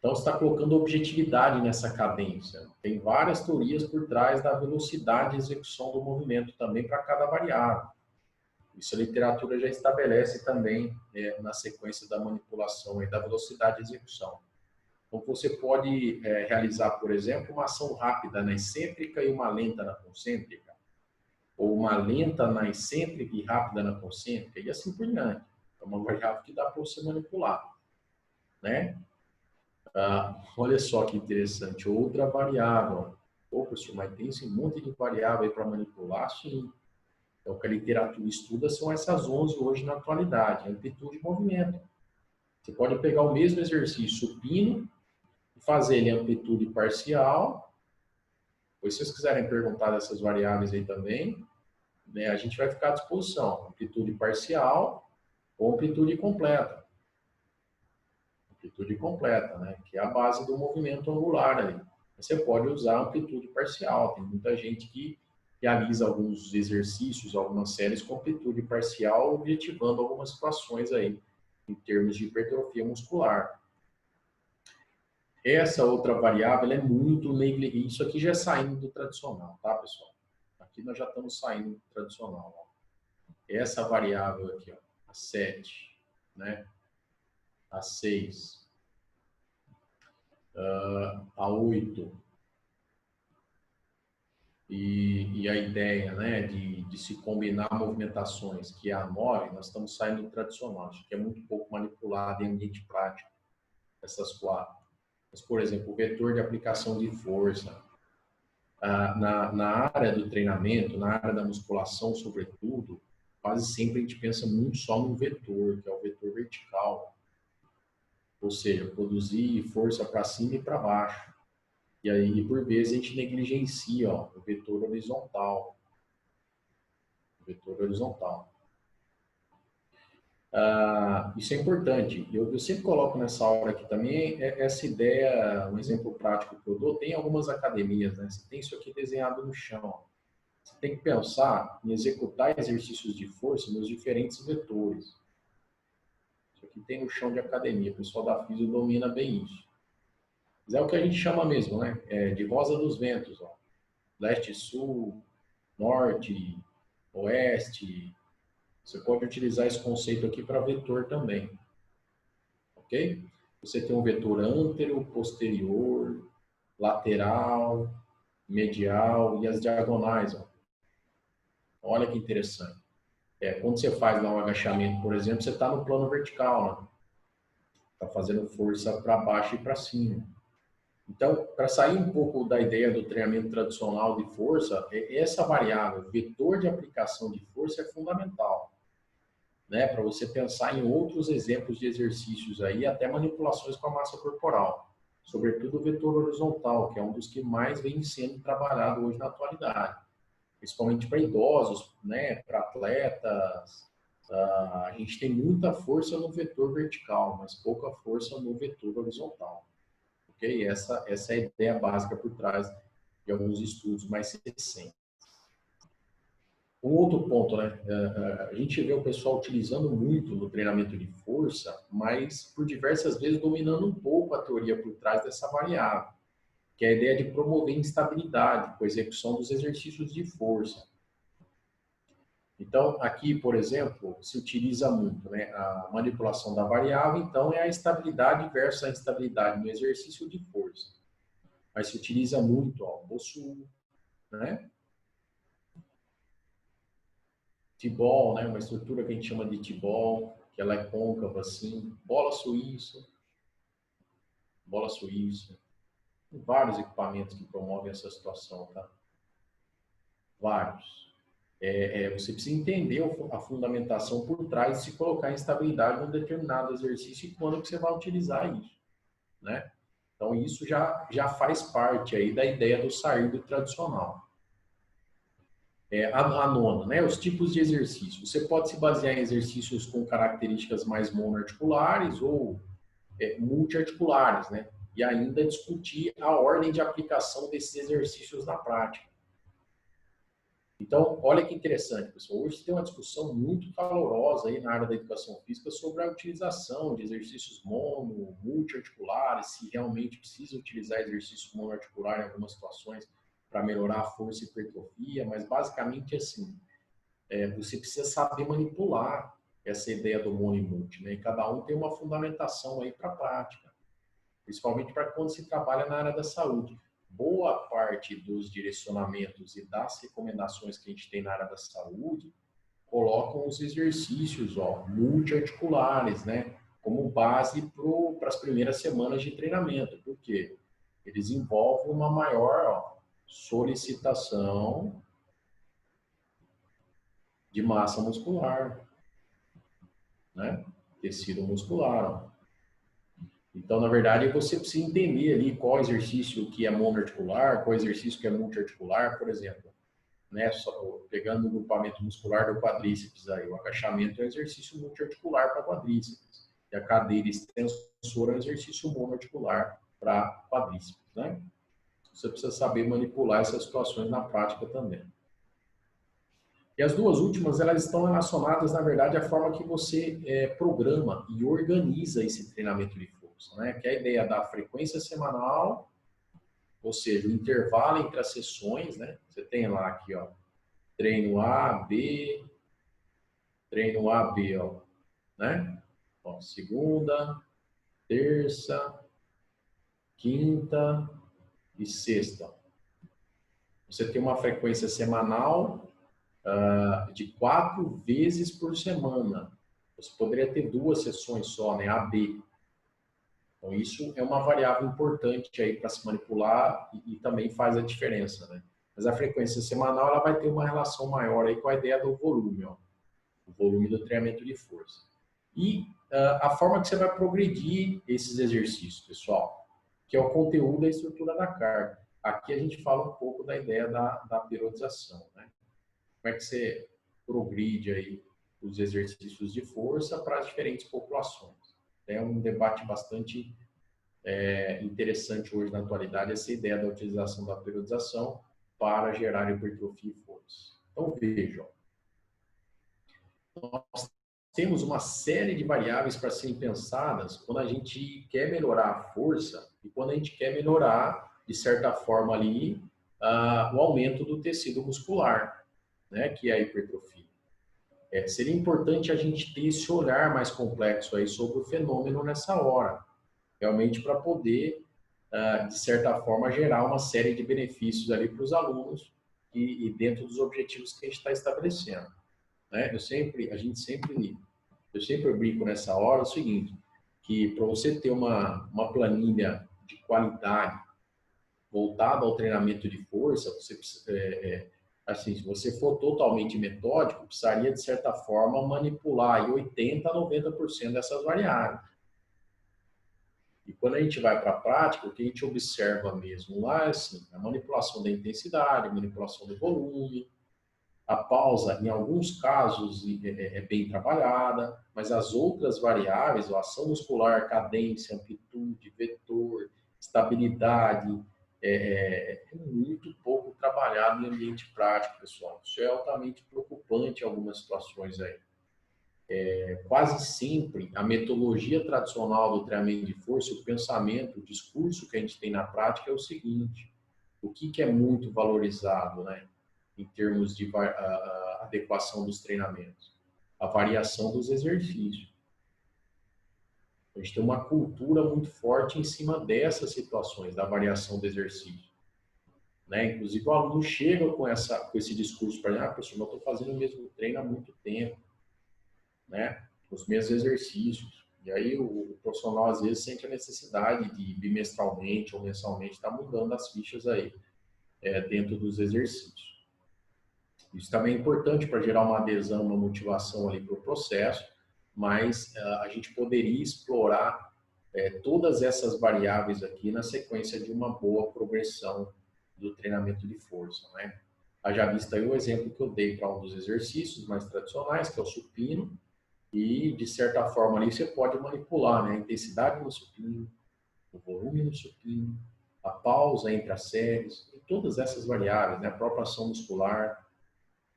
Então, você está colocando objetividade nessa cadência. Tem várias teorias por trás da velocidade de execução do movimento também para cada variável. Isso a literatura já estabelece também na sequência da manipulação e da velocidade de execução. Então, você pode realizar, por exemplo, uma ação rápida na excêntrica e uma lenta na concêntrica, ou uma lenta na excêntrica e rápida na concêntrica, e assim por diante. É uma variável que dá para você manipular, né? Olha só que interessante, outra variável. Pô, professor, mas tem esse monte de variável aí para manipular? Sim. Então, o que a literatura estuda são essas 11 hoje na atualidade, amplitude e movimento. Você pode pegar o mesmo exercício supino e fazer ele em amplitude parcial. Pois, se vocês quiserem perguntar dessas variáveis aí também, né, a gente vai ficar à disposição. Amplitude parcial ou amplitude completa. Amplitude completa, né, que é a base do movimento angular ali. Você pode usar amplitude parcial. Tem muita gente que realiza alguns exercícios, algumas séries com amplitude parcial, objetivando algumas situações aí, em termos de hipertrofia muscular. Essa outra variável é muito negligente. Isso aqui já é saindo do tradicional, tá, pessoal? Aqui nós já estamos saindo do tradicional. Ó. Essa variável aqui, ó, a 7, né? A 6, a 8, e a ideia, né, de se combinar movimentações, que é a 9, nós estamos saindo do tradicional. Acho que é muito pouco manipulado em ambiente prático, essas 4. Mas, por exemplo, o vetor de aplicação de força, na área do treinamento, na área da musculação, sobretudo, quase sempre a gente pensa muito só no vetor, que é o vetor vertical. Ou seja, produzir força para cima e para baixo. E aí, por vezes, a gente negligencia o vetor horizontal. O vetor horizontal. Isso é importante. Eu sempre coloco nessa hora aqui também essa ideia, um exemplo prático que eu dou. Tem algumas academias, né? Você tem isso aqui desenhado no chão. Você tem que pensar em executar exercícios de força nos diferentes vetores. Isso aqui tem no chão de academia. O pessoal da física domina bem isso. Mas é o que a gente chama mesmo, né? De rosa dos ventos. Ó. Leste, sul, norte, oeste. Você pode utilizar esse conceito aqui para vetor também. Ok? Você tem um vetor antero, posterior, lateral, medial e as diagonais. Ó. Olha que interessante. Quando você faz lá um agachamento, por exemplo, você está no plano vertical, né? Está fazendo força para baixo e para cima. Então, para sair um pouco da ideia do treinamento tradicional de força, essa variável, vetor de aplicação de força, é fundamental, né? Para você pensar em outros exemplos de exercícios aí, até manipulações com a massa corporal. Sobretudo o vetor horizontal, que é um dos que mais vem sendo trabalhado hoje na atualidade. Principalmente para idosos, né? Para atletas. A gente tem muita força no vetor vertical, mas pouca força no vetor horizontal. Okay? Essa é a ideia básica por trás de alguns estudos mais recentes. Um outro ponto, né? A gente vê o pessoal utilizando muito no treinamento de força, mas por diversas vezes dominando um pouco a teoria por trás dessa variável, que é a ideia de promover instabilidade com a execução dos exercícios de força. Então, aqui, por exemplo, se utiliza muito, né, a manipulação da variável, então é a estabilidade versus a instabilidade no exercício de força. Mas se utiliza muito o Bosu, né? T-ball, né? Uma estrutura que a gente chama de T-ball, que ela é côncava assim, bola suíça. Tem vários equipamentos que promovem essa situação, tá? Vários. Você precisa entender a fundamentação por trás de se colocar em estabilidade num determinado exercício e quando que você vai utilizar isso, né? Então, isso já faz parte aí da ideia do sair do tradicional. A nona, né? Os tipos de exercício. Você pode se basear em exercícios com características mais monoarticulares ou multiarticulares, né? E ainda discutir a ordem de aplicação desses exercícios na prática. Então, olha que interessante, pessoal. Hoje tem uma discussão muito calorosa aí na área da educação física sobre a utilização de exercícios mono, multiarticulares, se realmente precisa utilizar exercício monoarticular em algumas situações para melhorar a força e hipertrofia, mas basicamente assim, você precisa saber manipular essa ideia do mono e multi, né? E cada um tem uma fundamentação aí para a prática, principalmente para quando se trabalha na área da saúde. Boa parte dos direcionamentos e das recomendações que a gente tem na área da saúde colocam os exercícios multiarticulares, né, como base para as primeiras semanas de treinamento. Por quê? Eles envolvem uma maior solicitação de massa muscular, né, tecido muscular. Então, na verdade, você precisa entender ali qual exercício que é monoarticular, qual exercício que é multiarticular, por exemplo, né? Pegando o grupamento muscular do quadríceps aí, o agachamento é um exercício multiarticular para quadríceps, e a cadeira extensora é um exercício monoarticular para quadríceps, né? Você precisa saber manipular essas situações na prática também. E as duas últimas, elas estão relacionadas, na verdade, à forma que você programa e organiza esse treinamento de força, né? Que é a ideia da frequência semanal, ou seja, o intervalo entre as sessões, né? Você tem lá aqui, ó, treino A, B, treino A, B, ó, né? Ó, segunda, terça, quinta e sexta. Você tem uma frequência semanal de 4 vezes por semana. Você poderia ter 2 sessões só, né? A, B. Então, isso é uma variável importante aí para se manipular e também faz a diferença, né? Mas a frequência semanal, ela vai ter uma relação maior aí com a ideia do volume, ó. O volume do treinamento de força. E a forma que você vai progredir esses exercícios, pessoal, que é o conteúdo e a estrutura da carga. Aqui a gente fala um pouco da ideia da periodização, né? Como é que você progride aí os exercícios de força para as diferentes populações. É um debate bastante interessante hoje na atualidade, essa ideia da utilização da periodização para gerar hipertrofia e força. Então, vejam, nós temos uma série de variáveis para serem pensadas quando a gente quer melhorar a força e quando a gente quer melhorar, de certa forma, ali, o aumento do tecido muscular, né, que é a hipertrofia. Seria importante a gente ter esse olhar mais complexo aí sobre o fenômeno nessa hora, realmente para poder, de certa forma, gerar uma série de benefícios ali para os alunos e dentro dos objetivos que a gente está estabelecendo. Né? Eu sempre brinco nessa hora o seguinte, que para você ter uma planilha de qualidade voltada ao treinamento de força, você assim, se você for totalmente metódico, precisaria, de certa forma, manipular aí 80% a 90% dessas variáveis. E quando a gente vai para a prática, o que a gente observa mesmo lá é assim, a manipulação da intensidade, a manipulação do volume, a pausa, em alguns casos, é bem trabalhada, mas as outras variáveis, a ação muscular, cadência, amplitude, vetor, estabilidade, é muito pouco trabalhado em ambiente prático, pessoal. Isso é altamente preocupante em algumas situações aí. Quase sempre, a metodologia tradicional do treinamento de força, o pensamento, o discurso que a gente tem na prática é o seguinte: o que é muito valorizado, né, em termos de adequação dos treinamentos? A variação dos exercícios. A gente tem uma cultura muito forte em cima dessas situações, da variação do exercício. Né? Inclusive, o aluno chega com esse discurso para mim, professor, eu estou fazendo o mesmo treino há muito tempo, né? Os mesmos exercícios. E aí o profissional, às vezes, sente a necessidade de bimestralmente ou mensalmente estar mudando as fichas aí, dentro dos exercícios. Isso também é importante para gerar uma adesão, uma motivação ali para o processo, mas a gente poderia explorar todas essas variáveis aqui na sequência de uma boa progressão do treinamento de força, né? Já visto aí o exemplo que eu dei para um dos exercícios mais tradicionais, que é o supino, e de certa forma ali você pode manipular, né? A intensidade no supino, o volume no supino, a pausa entre as séries, e todas essas variáveis, né? A própria ação muscular.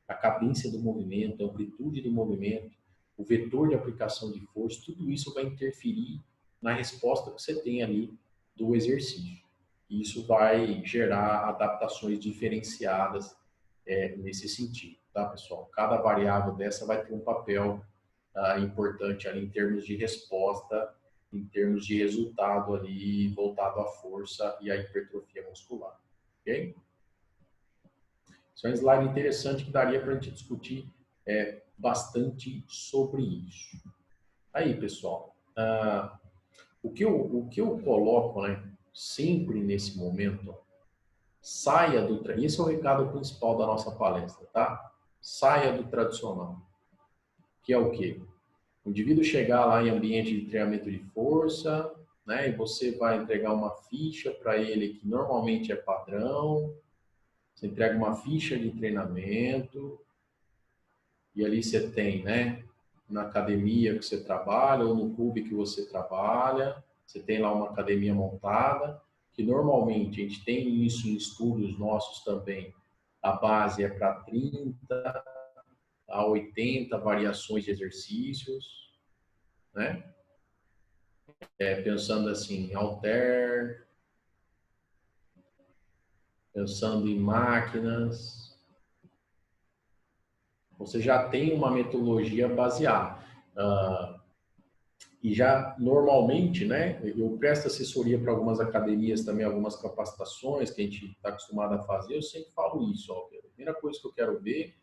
a cadência do movimento, a amplitude do movimento, o vetor de aplicação de força, tudo isso vai interferir na resposta que você tem ali do exercício. E isso vai gerar adaptações diferenciadas nesse sentido, tá, pessoal? Cada variável dessa vai ter um papel importante ali em termos de resposta, em termos de resultado ali voltado à força e à hipertrofia muscular, ok? Isso é um slide interessante que daria para a gente discutir bastante sobre isso. Aí, pessoal, o que eu coloco, né, sempre nesse momento, saia do... Esse é o recado principal da nossa palestra, tá? Saia do tradicional, que é o quê? O indivíduo chegar lá em ambiente de treinamento de força, né, e você vai entregar uma ficha para ele que normalmente é padrão, você entrega uma ficha de treinamento, e ali você tem, né, na academia que você trabalha ou no clube que você trabalha, você tem lá uma academia montada, que normalmente a gente tem isso em estudos nossos também, a base é para 30 a 80 variações de exercícios, né? Pensando assim, halter, pensando em máquinas, você já tem uma metodologia baseada. E já normalmente, né, eu presto assessoria para algumas academias também, algumas capacitações que a gente está acostumado a fazer, eu sempre falo isso, ó, a primeira coisa que eu quero ver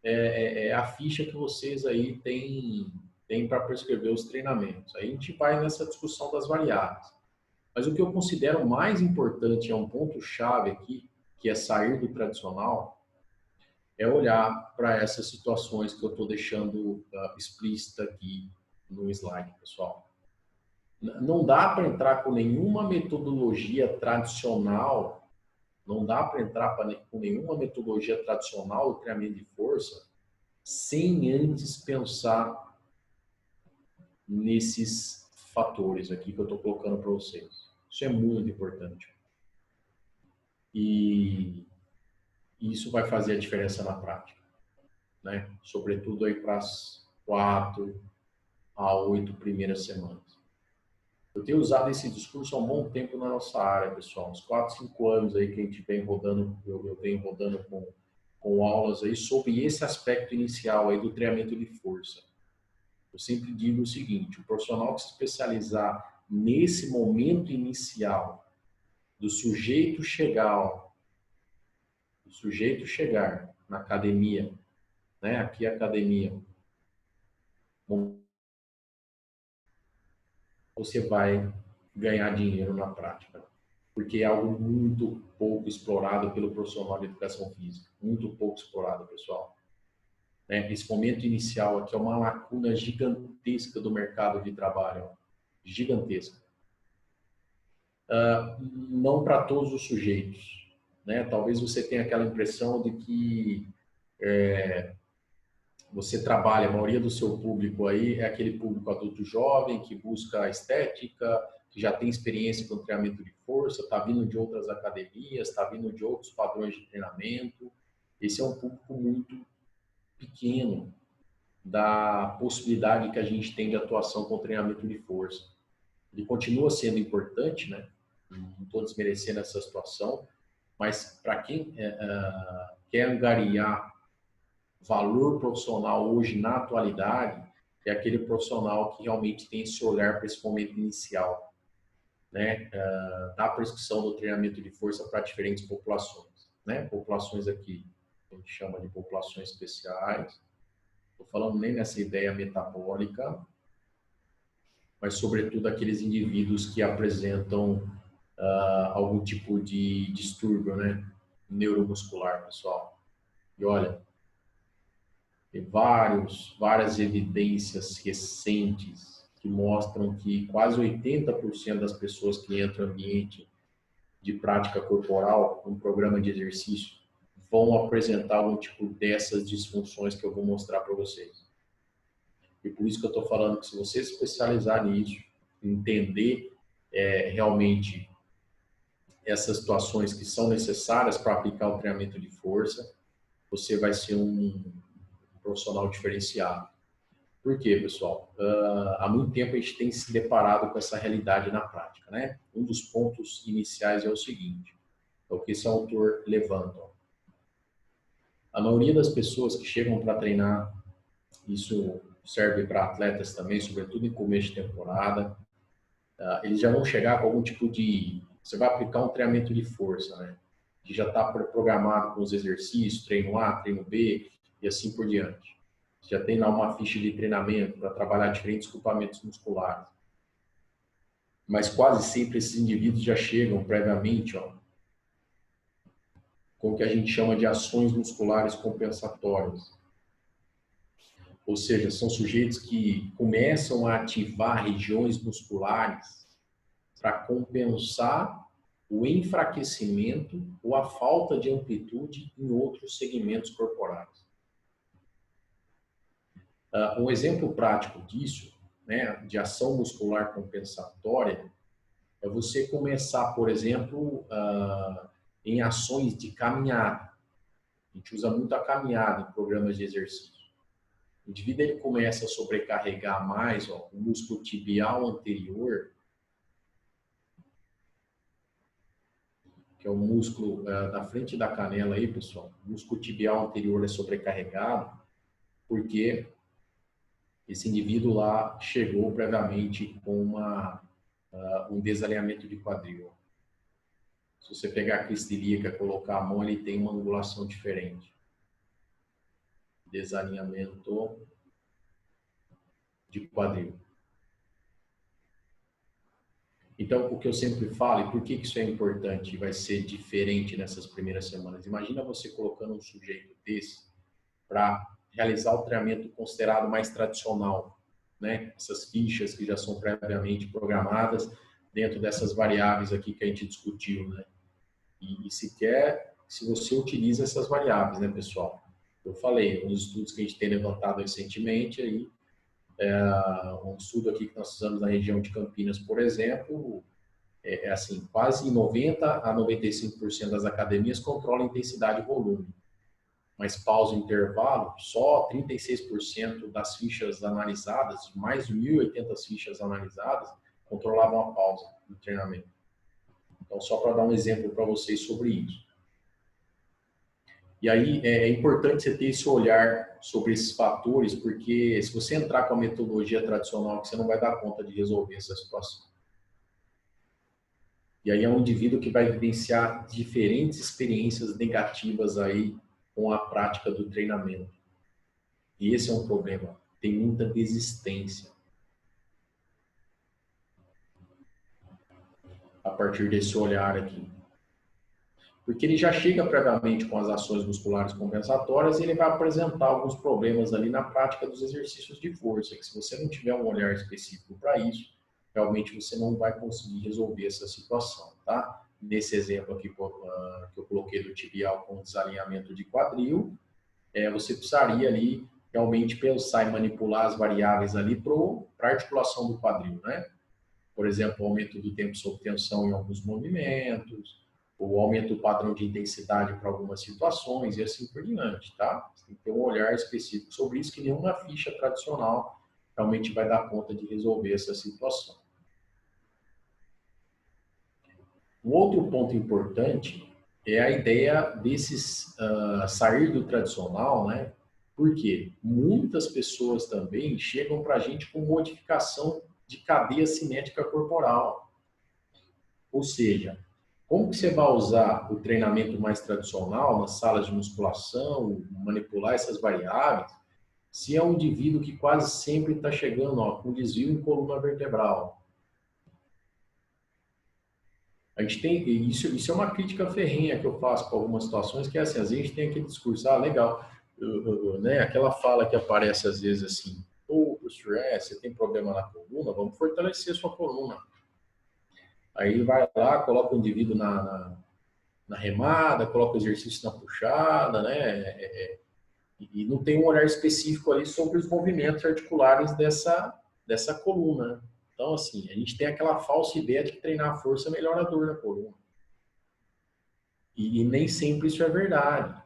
é a ficha que vocês aí têm para prescrever os treinamentos. Aí a gente vai nessa discussão das variáveis. Mas o que eu considero mais importante, é um ponto-chave aqui, que é sair do tradicional, é olhar para essas situações que eu estou deixando explícita aqui no slide, pessoal. Não dá para entrar com nenhuma metodologia tradicional, não dá para entrar com nenhuma metodologia tradicional do treinamento de força sem antes pensar nesses fatores aqui que eu estou colocando para vocês. Isso é muito importante. E isso vai fazer a diferença na prática, né? Sobretudo aí para as 4 a 8 primeiras semanas. Eu tenho usado esse discurso há um bom tempo na nossa área, pessoal. Uns 4, 5 anos aí que a gente vem rodando, eu venho rodando com aulas aí sobre esse aspecto inicial aí do treinamento de força. Eu sempre digo o seguinte, o profissional que se especializar nesse momento inicial do sujeito chegar na academia, né? Aqui é a academia, você vai ganhar dinheiro na prática, porque é algo muito pouco explorado pelo profissional de educação física, muito pouco explorado, pessoal. Esse momento inicial aqui é uma lacuna gigantesca do mercado de trabalho, gigantesca. Não para todos os sujeitos, né? Talvez você tenha aquela impressão de que você trabalha, a maioria do seu público aí é aquele público adulto jovem que busca estética, que já tem experiência com treinamento de força, está vindo de outras academias, está vindo de outros padrões de treinamento. Esse é um público muito pequeno da possibilidade que a gente tem de atuação com treinamento de força. Ele continua sendo importante, né? Não estou desmerecendo essa situação, mas para quem quer angariar valor profissional hoje na atualidade, é aquele profissional que realmente tem esse olhar para esse momento inicial, né, da prescrição do treinamento de força para diferentes populações, né? Populações aqui a gente chama de populações especiais. Estou falando nem nessa ideia metabólica, mas sobretudo aqueles indivíduos que apresentam algum tipo de distúrbio, né, neuromuscular, pessoal. E olha, tem várias evidências recentes que mostram que quase 80% das pessoas que entram no ambiente de prática corporal, um programa de exercício, vão apresentar algum tipo dessas disfunções que eu vou mostrar para vocês. E por isso que eu estou falando que se você se especializar nisso, entender realmente essas situações que são necessárias para aplicar o treinamento de força, você vai ser um profissional diferenciado. Por quê, pessoal? Há muito tempo a gente tem se deparado com essa realidade na prática, né? Um dos pontos iniciais é o seguinte, é o que esse autor levanta. A maioria das pessoas que chegam para treinar, isso serve para atletas também, sobretudo em começo de temporada, eles já vão chegar com algum tipo de... Você vai aplicar um treinamento de força, né? Que já está programado com os exercícios, treino A, treino B e assim por diante. Já tem lá uma ficha de treinamento para trabalhar diferentes grupamentos musculares. Mas quase sempre esses indivíduos já chegam previamente, ó, com o que a gente chama de ações musculares compensatórias. Ou seja, são sujeitos que começam a ativar regiões musculares para compensar o enfraquecimento ou a falta de amplitude em outros segmentos corporais. Um exemplo prático disso, né, de ação muscular compensatória, é você começar, por exemplo, em ações de caminhada. A gente usa muito a caminhada em programas de exercício. O indivíduo ele começa a sobrecarregar mais o músculo tibial anterior, que é o músculo da frente da canela aí, pessoal. O músculo tibial anterior é sobrecarregado porque esse indivíduo lá chegou previamente com um desalinhamento de quadril. Se você pegar a crista ilíaca e colocar a mão, ele tem uma angulação diferente. Desalinhamento de quadril. Então, o que eu sempre falo, e por que isso é importante e vai ser diferente nessas primeiras semanas? Imagina você colocando um sujeito desse para realizar o treinamento considerado mais tradicional, né? Essas fichas que já são previamente programadas dentro dessas variáveis aqui que a gente discutiu, né? E sequer se você utiliza essas variáveis, né, pessoal? Eu falei, uns estudos que a gente tem levantado recentemente aí, um estudo aqui que nós fizemos na região de Campinas, por exemplo, assim, quase 90 a 95% das academias controlam intensidade e volume. Mas pausa e intervalo, só 36% das fichas analisadas, de mais de 1.080 fichas analisadas, controlavam a pausa no treinamento. Então, só para dar um exemplo para vocês sobre isso. E aí é importante você ter esse olhar sobre esses fatores, porque se você entrar com a metodologia tradicional, você não vai dar conta de resolver essa situação. E aí é um indivíduo que vai vivenciar diferentes experiências negativas aí com a prática do treinamento. E esse é um problema. Tem muita desistência a partir desse olhar aqui. Porque ele já chega previamente com as ações musculares compensatórias e ele vai apresentar alguns problemas ali na prática dos exercícios de força, que se você não tiver um olhar específico para isso, realmente você não vai conseguir resolver essa situação, tá? Nesse exemplo aqui que eu coloquei do tibial com desalinhamento de quadril, você precisaria ali realmente pensar em manipular as variáveis ali para a articulação do quadril, né? Por exemplo, o aumento do tempo sob tensão em alguns movimentos, ou aumento do padrão de intensidade para algumas situações e assim por diante, tá? Você tem que ter um olhar específico sobre isso, que nenhuma ficha tradicional realmente vai dar conta de resolver essa situação. Um outro ponto importante é a ideia desses sair do tradicional, né? Porque muitas pessoas também chegam para a gente com modificação de cadeia cinética corporal. Ou seja, como que você vai usar o treinamento mais tradicional nas salas de musculação, manipular essas variáveis, se é um indivíduo que quase sempre está chegando com desvio em coluna vertebral? A gente tem, isso é uma crítica ferrenha que eu faço para algumas situações, que é assim, às vezes a gente tem aquele discurso, legal, né? Aquela fala que aparece às vezes assim, professor, você tem problema na coluna, vamos fortalecer sua coluna. Aí ele vai lá, coloca o indivíduo na remada, coloca o exercício na puxada, né? E não tem um olhar específico ali sobre os movimentos articulares dessa coluna. Então, assim, a gente tem aquela falsa ideia de que treinar a força melhora a dor na coluna. E nem sempre isso é verdade.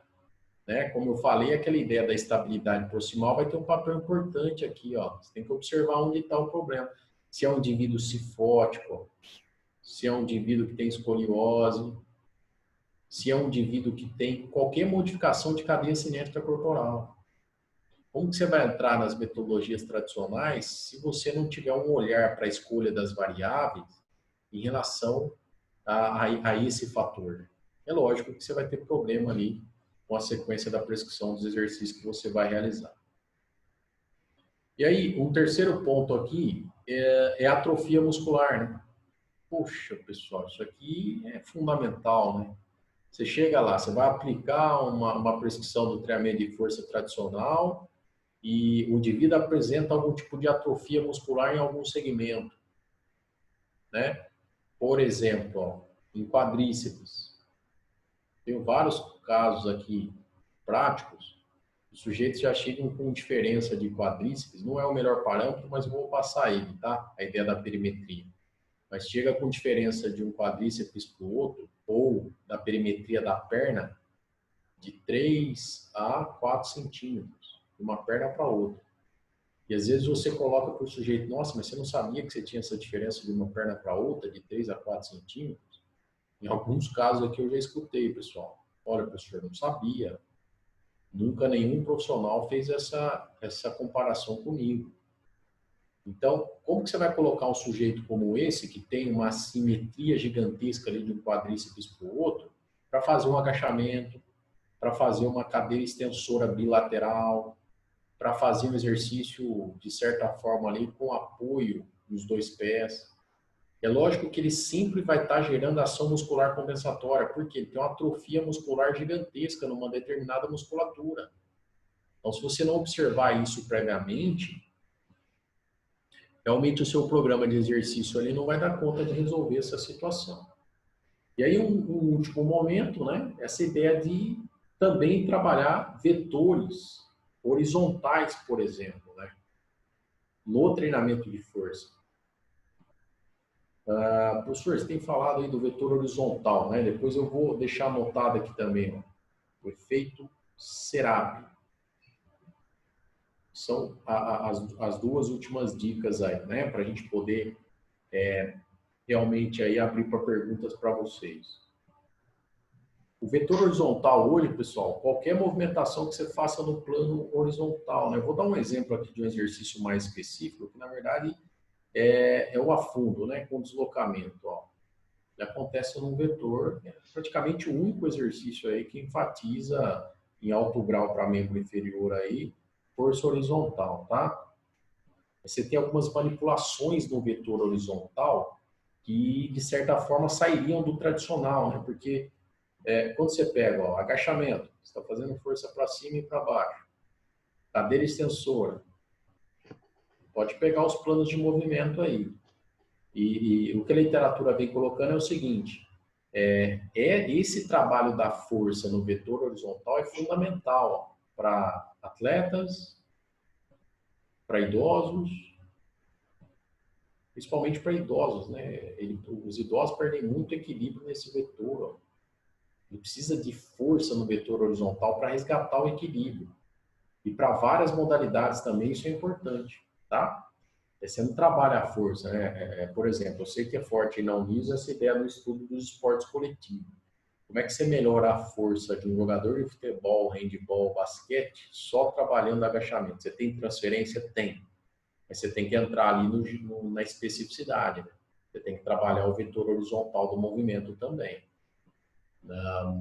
né? Como eu falei, aquela ideia da estabilidade proximal vai ter um papel importante aqui, ó. Você tem que observar onde está o problema. Se é um indivíduo cifótico, se é um indivíduo que tem escoliose, se é um indivíduo que tem qualquer modificação de cadeia cinética corporal. Como que você vai entrar nas metodologias tradicionais se você não tiver um olhar para a escolha das variáveis em relação a esse fator? É lógico que você vai ter problema ali com a sequência da prescrição dos exercícios que você vai realizar. E aí, um terceiro ponto aqui é a atrofia muscular, né? Poxa, pessoal, isso aqui é fundamental, né? Você chega lá, você vai aplicar uma prescrição do treinamento de força tradicional e o indivíduo apresenta algum tipo de atrofia muscular em algum segmento, né? Por exemplo, ó, em quadríceps. Tenho vários casos aqui práticos. Os sujeitos já chegam com diferença de quadríceps, não é o melhor parâmetro, mas eu vou passar ele, tá? A ideia da perimetria. Mas chega com diferença de um quadríceps para o outro, ou da perimetria da perna, de 3 a 4 centímetros, de uma perna para outra. E às vezes você coloca para o sujeito, nossa, mas você não sabia que você tinha essa diferença de uma perna para outra, de 3 a 4 centímetros? Em alguns casos aqui eu já escutei, pessoal. Olha, professor, não sabia. Nunca nenhum profissional fez essa comparação comigo. Então, como que você vai colocar um sujeito como esse, que tem uma assimetria gigantesca ali de um quadríceps para o outro, para fazer um agachamento, para fazer uma cadeira extensora bilateral, para fazer um exercício, de certa forma, ali com apoio nos dois pés? É lógico que ele sempre vai estar gerando ação muscular compensatória, porque ele tem uma atrofia muscular gigantesca numa determinada musculatura. Então, se você não observar isso previamente, realmente o seu programa de exercício ali não vai dar conta de resolver essa situação. E aí, um último momento, né? Essa ideia de também trabalhar vetores horizontais, por exemplo, né? No treinamento de força. Professor, você tem falado aí do vetor horizontal, né? Depois eu vou deixar anotado aqui também, ó, o efeito Serap. São as duas últimas dicas aí, né? Para a gente poder realmente aí abrir para perguntas para vocês. O vetor horizontal hoje, pessoal, qualquer movimentação que você faça no plano horizontal, né? Eu vou dar um exemplo aqui de um exercício mais específico, que na verdade é o afundo, né? Com deslocamento, ó. Ele acontece num vetor, é praticamente o único exercício aí que enfatiza em alto grau para membro inferior aí, força horizontal, tá? Você tem algumas manipulações no vetor horizontal que, de certa forma, sairiam do tradicional, né? Porque quando você pega, ó, agachamento, você está fazendo força para cima e para baixo, cadeira extensora, pode pegar os planos de movimento aí. E o que a literatura vem colocando é o seguinte, esse trabalho da força no vetor horizontal é fundamental para atletas, para idosos, principalmente para idosos, né? Os idosos perdem muito equilíbrio nesse vetor, ó. Ele precisa de força no vetor horizontal para resgatar o equilíbrio. E para várias modalidades também isso é importante, tá? Você não trabalha a força, né? Por exemplo, eu sei que é forte e não liso essa ideia do estudo dos esportes coletivos. Como é que você melhora a força de um jogador de futebol, handebol, basquete, só trabalhando agachamento? Você tem transferência? Tem. Mas você tem que entrar ali na especificidade, né? Você tem que trabalhar o vetor horizontal do movimento também.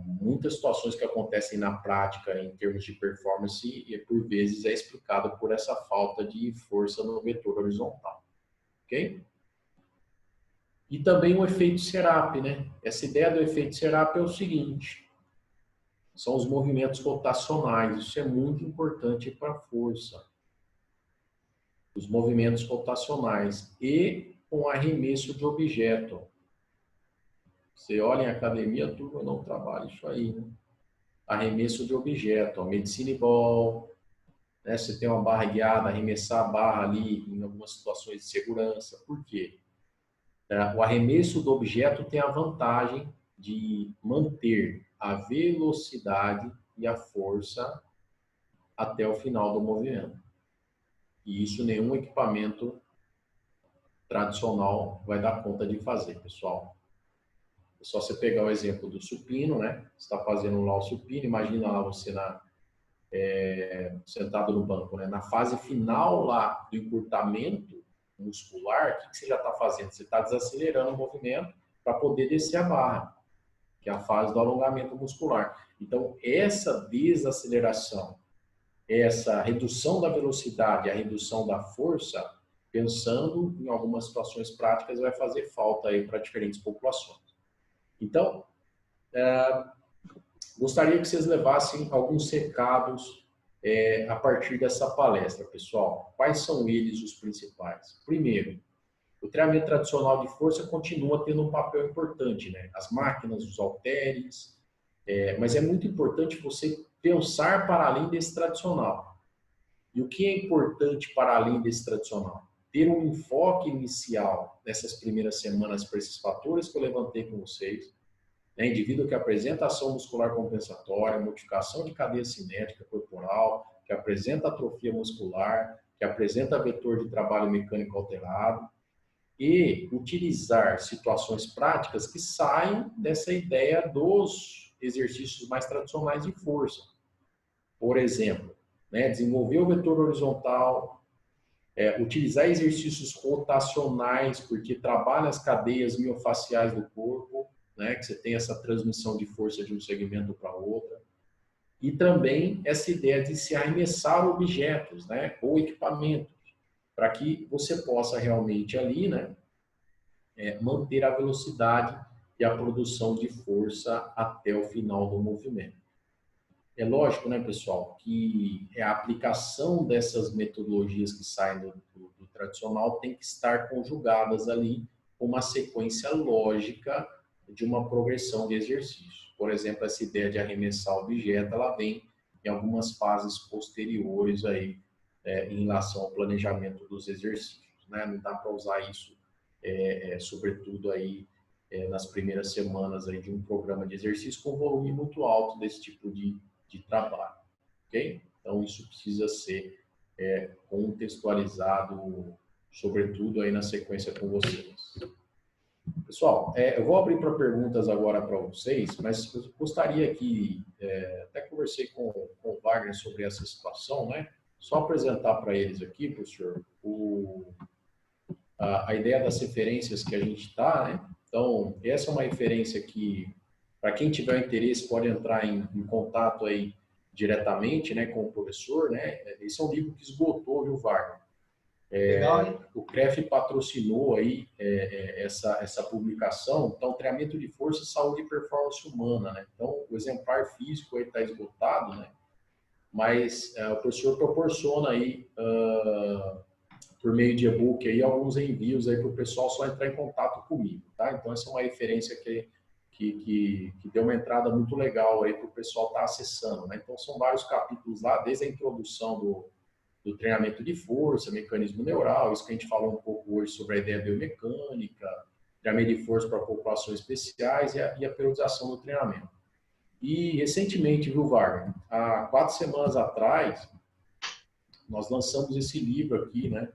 Muitas situações que acontecem na prática em termos de performance e por vezes é explicado por essa falta de força no vetor horizontal, ok? E também o efeito Serap, né? Essa ideia do efeito Serap é o seguinte, são os movimentos rotacionais, isso é muito importante para a força. Os movimentos rotacionais e com arremesso de objeto. Você olha em academia, a turma não trabalha isso aí, né? Arremesso de objeto, medicine ball, né? Você tem uma barra guiada, arremessar a barra ali em algumas situações de segurança. Por quê? O arremesso do objeto tem a vantagem de manter a velocidade e a força até o final do movimento. E isso nenhum equipamento tradicional vai dar conta de fazer, pessoal. É só você pegar o exemplo do supino, né? Você está fazendo lá o supino, imagina lá você sentado no banco, né? Na fase final lá do encurtamento muscular, o que você já está fazendo? Você está desacelerando o movimento para poder descer a barra, que é a fase do alongamento muscular. Então, essa desaceleração, essa redução da velocidade, a redução da força, pensando em algumas situações práticas, vai fazer falta aí para diferentes populações. Então, gostaria que vocês levassem alguns recados a partir dessa palestra, pessoal. Quais são eles os principais? Primeiro, o treinamento tradicional de força continua tendo um papel importante, né? As máquinas, os halteres, mas é muito importante você pensar para além desse tradicional. E o que é importante para além desse tradicional? Ter um enfoque inicial nessas primeiras semanas para esses fatores que eu levantei com vocês, né? Indivíduo que apresenta ação muscular compensatória, modificação de cadeia cinética corporal, que apresenta atrofia muscular, que apresenta vetor de trabalho mecânico alterado, e utilizar situações práticas que saiam dessa ideia dos exercícios mais tradicionais de força. Por exemplo, né, desenvolver o vetor horizontal, utilizar exercícios rotacionais, porque trabalha as cadeias miofaciais do corpo, né, que você tem essa transmissão de força de um segmento para outro. E também essa ideia de se arremessar objetos, né, ou equipamentos, para que você possa realmente ali, né, manter a velocidade e a produção de força até o final do movimento. É lógico, né, pessoal, que a aplicação dessas metodologias que saem do tradicional tem que estar conjugadas ali com uma sequência lógica de uma progressão de exercício. Por exemplo, essa ideia de arremessar o objeto, ela vem em algumas fases posteriores aí, em relação ao planejamento dos exercícios, né? Não dá para usar isso, sobretudo aí nas primeiras semanas aí de um programa de exercício com volume muito alto desse tipo de trabalho, ok? Então, isso precisa ser contextualizado, sobretudo aí na sequência com vocês. Pessoal, eu vou abrir para perguntas agora para vocês, mas eu gostaria que, até conversei com o Wagner sobre essa situação, né? Só apresentar para eles aqui, professor, a ideia das referências que a gente está, né? Então, essa é uma referência que, para quem tiver interesse, pode entrar em contato aí diretamente, né, com o professor, né? Esse é um livro que esgotou, viu, Wagner? Legal, hein? O CREF patrocinou aí essa publicação. Então, treinamento de força, saúde e performance humana, né? Então, o exemplar físico aí está esgotado, né? Mas o professor proporciona aí por meio de e-book aí alguns envios aí para o pessoal só entrar em contato comigo, tá? Então, essa é uma referência que deu uma entrada muito legal aí para o pessoal estar acessando, né? Então, são vários capítulos lá, desde a introdução do treinamento de força, mecanismo neural, isso que a gente falou um pouco hoje sobre a ideia biomecânica, treinamento de força para populações especiais e a periodização do treinamento. E, recentemente, viu, Wagner? Há 4 semanas atrás, nós lançamos esse livro aqui, né?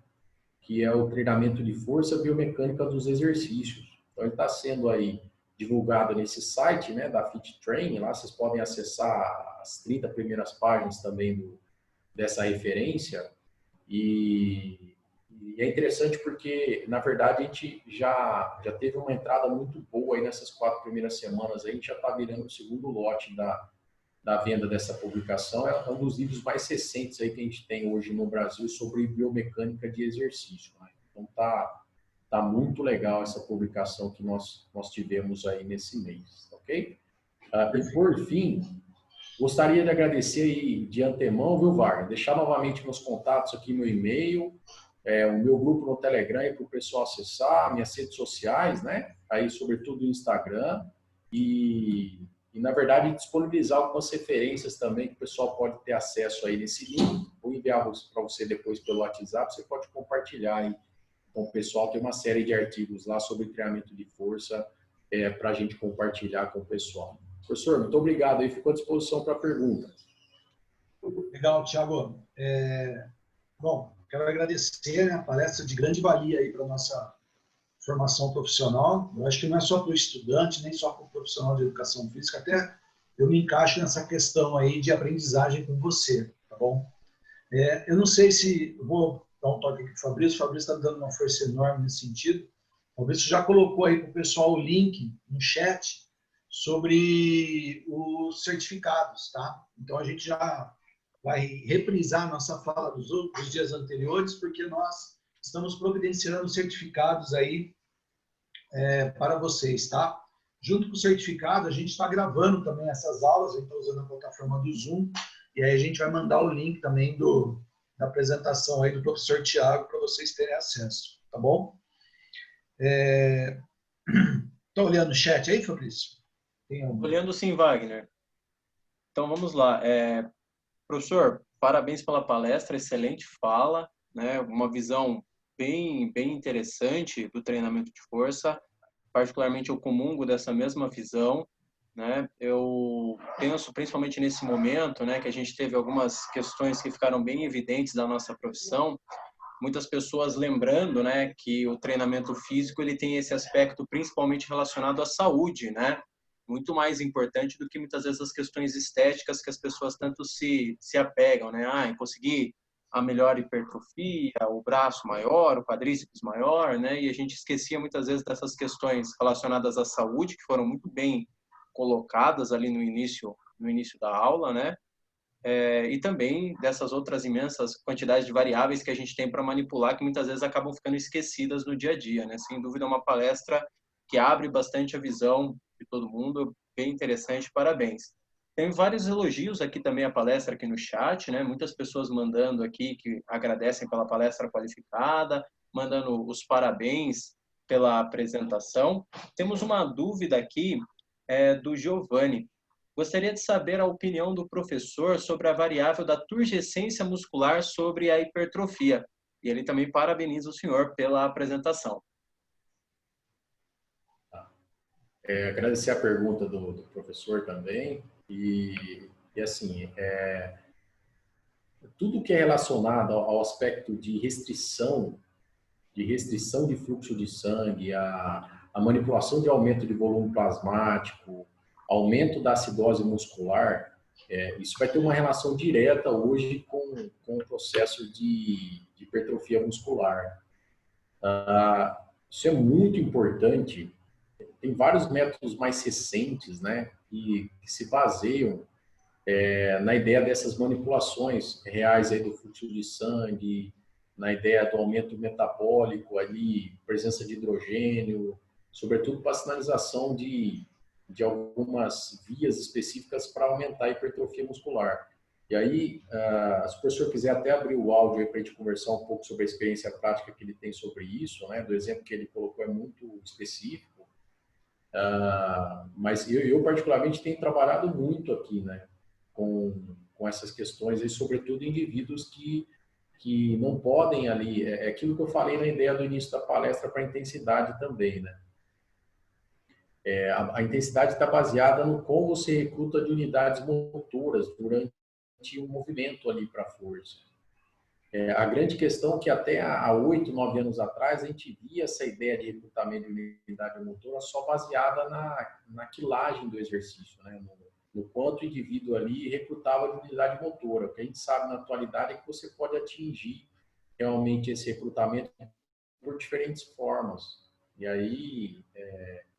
Que é o treinamento de força biomecânica dos exercícios. Então, ele está sendo aí divulgado nesse site, né, da Fit Training. Lá vocês podem acessar as 30 primeiras páginas também dessa referência. E é interessante porque, na verdade, a gente já teve uma entrada muito boa aí nessas 4 primeiras semanas. A gente já está virando o segundo lote da venda dessa publicação. É um dos livros mais recentes aí que a gente tem hoje no Brasil sobre biomecânica de exercício, né? Então tá muito legal essa publicação que nós tivemos aí nesse mês, ok? E por fim, gostaria de agradecer aí de antemão, viu, Wagner? Deixar novamente meus contatos aqui, meu e-mail, o meu grupo no Telegram para o pessoal acessar, minhas redes sociais, né? Aí, sobretudo o Instagram e na verdade, disponibilizar algumas referências também que o pessoal pode ter acesso aí nesse link. Vou enviar para você depois pelo WhatsApp, você pode compartilhar aí com o pessoal. Tem uma série de artigos lá sobre treinamento de força para a gente compartilhar com o pessoal. Professor, muito obrigado aí, fico à disposição para a pergunta. Legal, Thiago. Bom, quero agradecer, né, a palestra de grande valia aí para a nossa formação profissional. Eu acho que não é só para o estudante, nem só para o profissional de educação física, até eu me encaixo nessa questão aí de aprendizagem com você, tá bom? Eu não sei se... Eu vou dar um toque aqui para o Fabrício. O Fabrício está dando uma força enorme nesse sentido. O Fabrício já colocou aí para o pessoal o link no chat sobre os certificados, tá? Então, a gente já vai reprisar a nossa fala dos dias anteriores, porque nós estamos providenciando certificados aí para vocês, tá? Junto com o certificado, a gente está gravando também essas aulas, a gente está usando a plataforma do Zoom, e aí a gente vai mandar o link também da apresentação aí do professor Thiago para vocês terem acesso, tá bom? Tá olhando o chat aí, Fabrício? Olhando sim, Wagner. Então vamos lá. Professor, parabéns pela palestra, excelente fala, né? Uma visão bem interessante do treinamento de força. Particularmente eu comungo dessa mesma visão, né? Eu penso principalmente nesse momento, né, que a gente teve algumas questões que ficaram bem evidentes da nossa profissão. Muitas pessoas lembrando, né, que o treinamento físico ele tem esse aspecto principalmente relacionado à saúde, né? Muito mais importante do que muitas vezes as questões estéticas que as pessoas tanto se apegam, né? Em conseguir a melhor hipertrofia, o braço maior, o quadríceps maior, né? E a gente esquecia muitas vezes dessas questões relacionadas à saúde, que foram muito bem colocadas ali no início da aula, né? E também dessas outras imensas quantidades de variáveis que a gente tem para manipular, que muitas vezes acabam ficando esquecidas no dia a dia, né? Sem dúvida, é uma palestra que abre bastante a visão de todo mundo, bem interessante, parabéns. Tem vários elogios aqui também a palestra aqui no chat, né? Muitas pessoas mandando aqui que agradecem pela palestra qualificada, mandando os parabéns pela apresentação. Temos uma dúvida aqui do Giovanni. Gostaria de saber a opinião do professor sobre a variável da turgescência muscular sobre a hipertrofia. E ele também parabeniza o senhor pela apresentação. Agradecer a pergunta do professor também. E assim, tudo que é relacionado ao aspecto de restrição de fluxo de sangue, a manipulação de aumento de volume plasmático, aumento da acidose muscular, isso vai ter uma relação direta hoje com o processo de hipertrofia muscular. Isso é muito importante. Tem vários métodos mais recentes, né, que se baseiam na ideia dessas manipulações reais aí do fluxo de sangue, na ideia do aumento metabólico ali, presença de hidrogênio, sobretudo para a sinalização de algumas vias específicas para aumentar a hipertrofia muscular. E aí, se o professor quiser até abrir o áudio para a gente conversar um pouco sobre a experiência prática que ele tem sobre isso, né, do exemplo que ele colocou é muito específico, mas eu particularmente tenho trabalhado muito aqui, né, com essas questões, e sobretudo indivíduos que não podem ali, é aquilo que eu falei na ideia do início da palestra para a intensidade também, né? A intensidade está baseada no como você recruta de unidades motoras durante o movimento ali para a força. A grande questão é que até há 8, 9 anos atrás a gente via essa ideia de recrutamento de unidade motora só baseada na quilagem do exercício, né? No quanto o indivíduo ali recrutava de unidade motora. O que a gente sabe na atualidade é que você pode atingir realmente esse recrutamento por diferentes formas. E aí,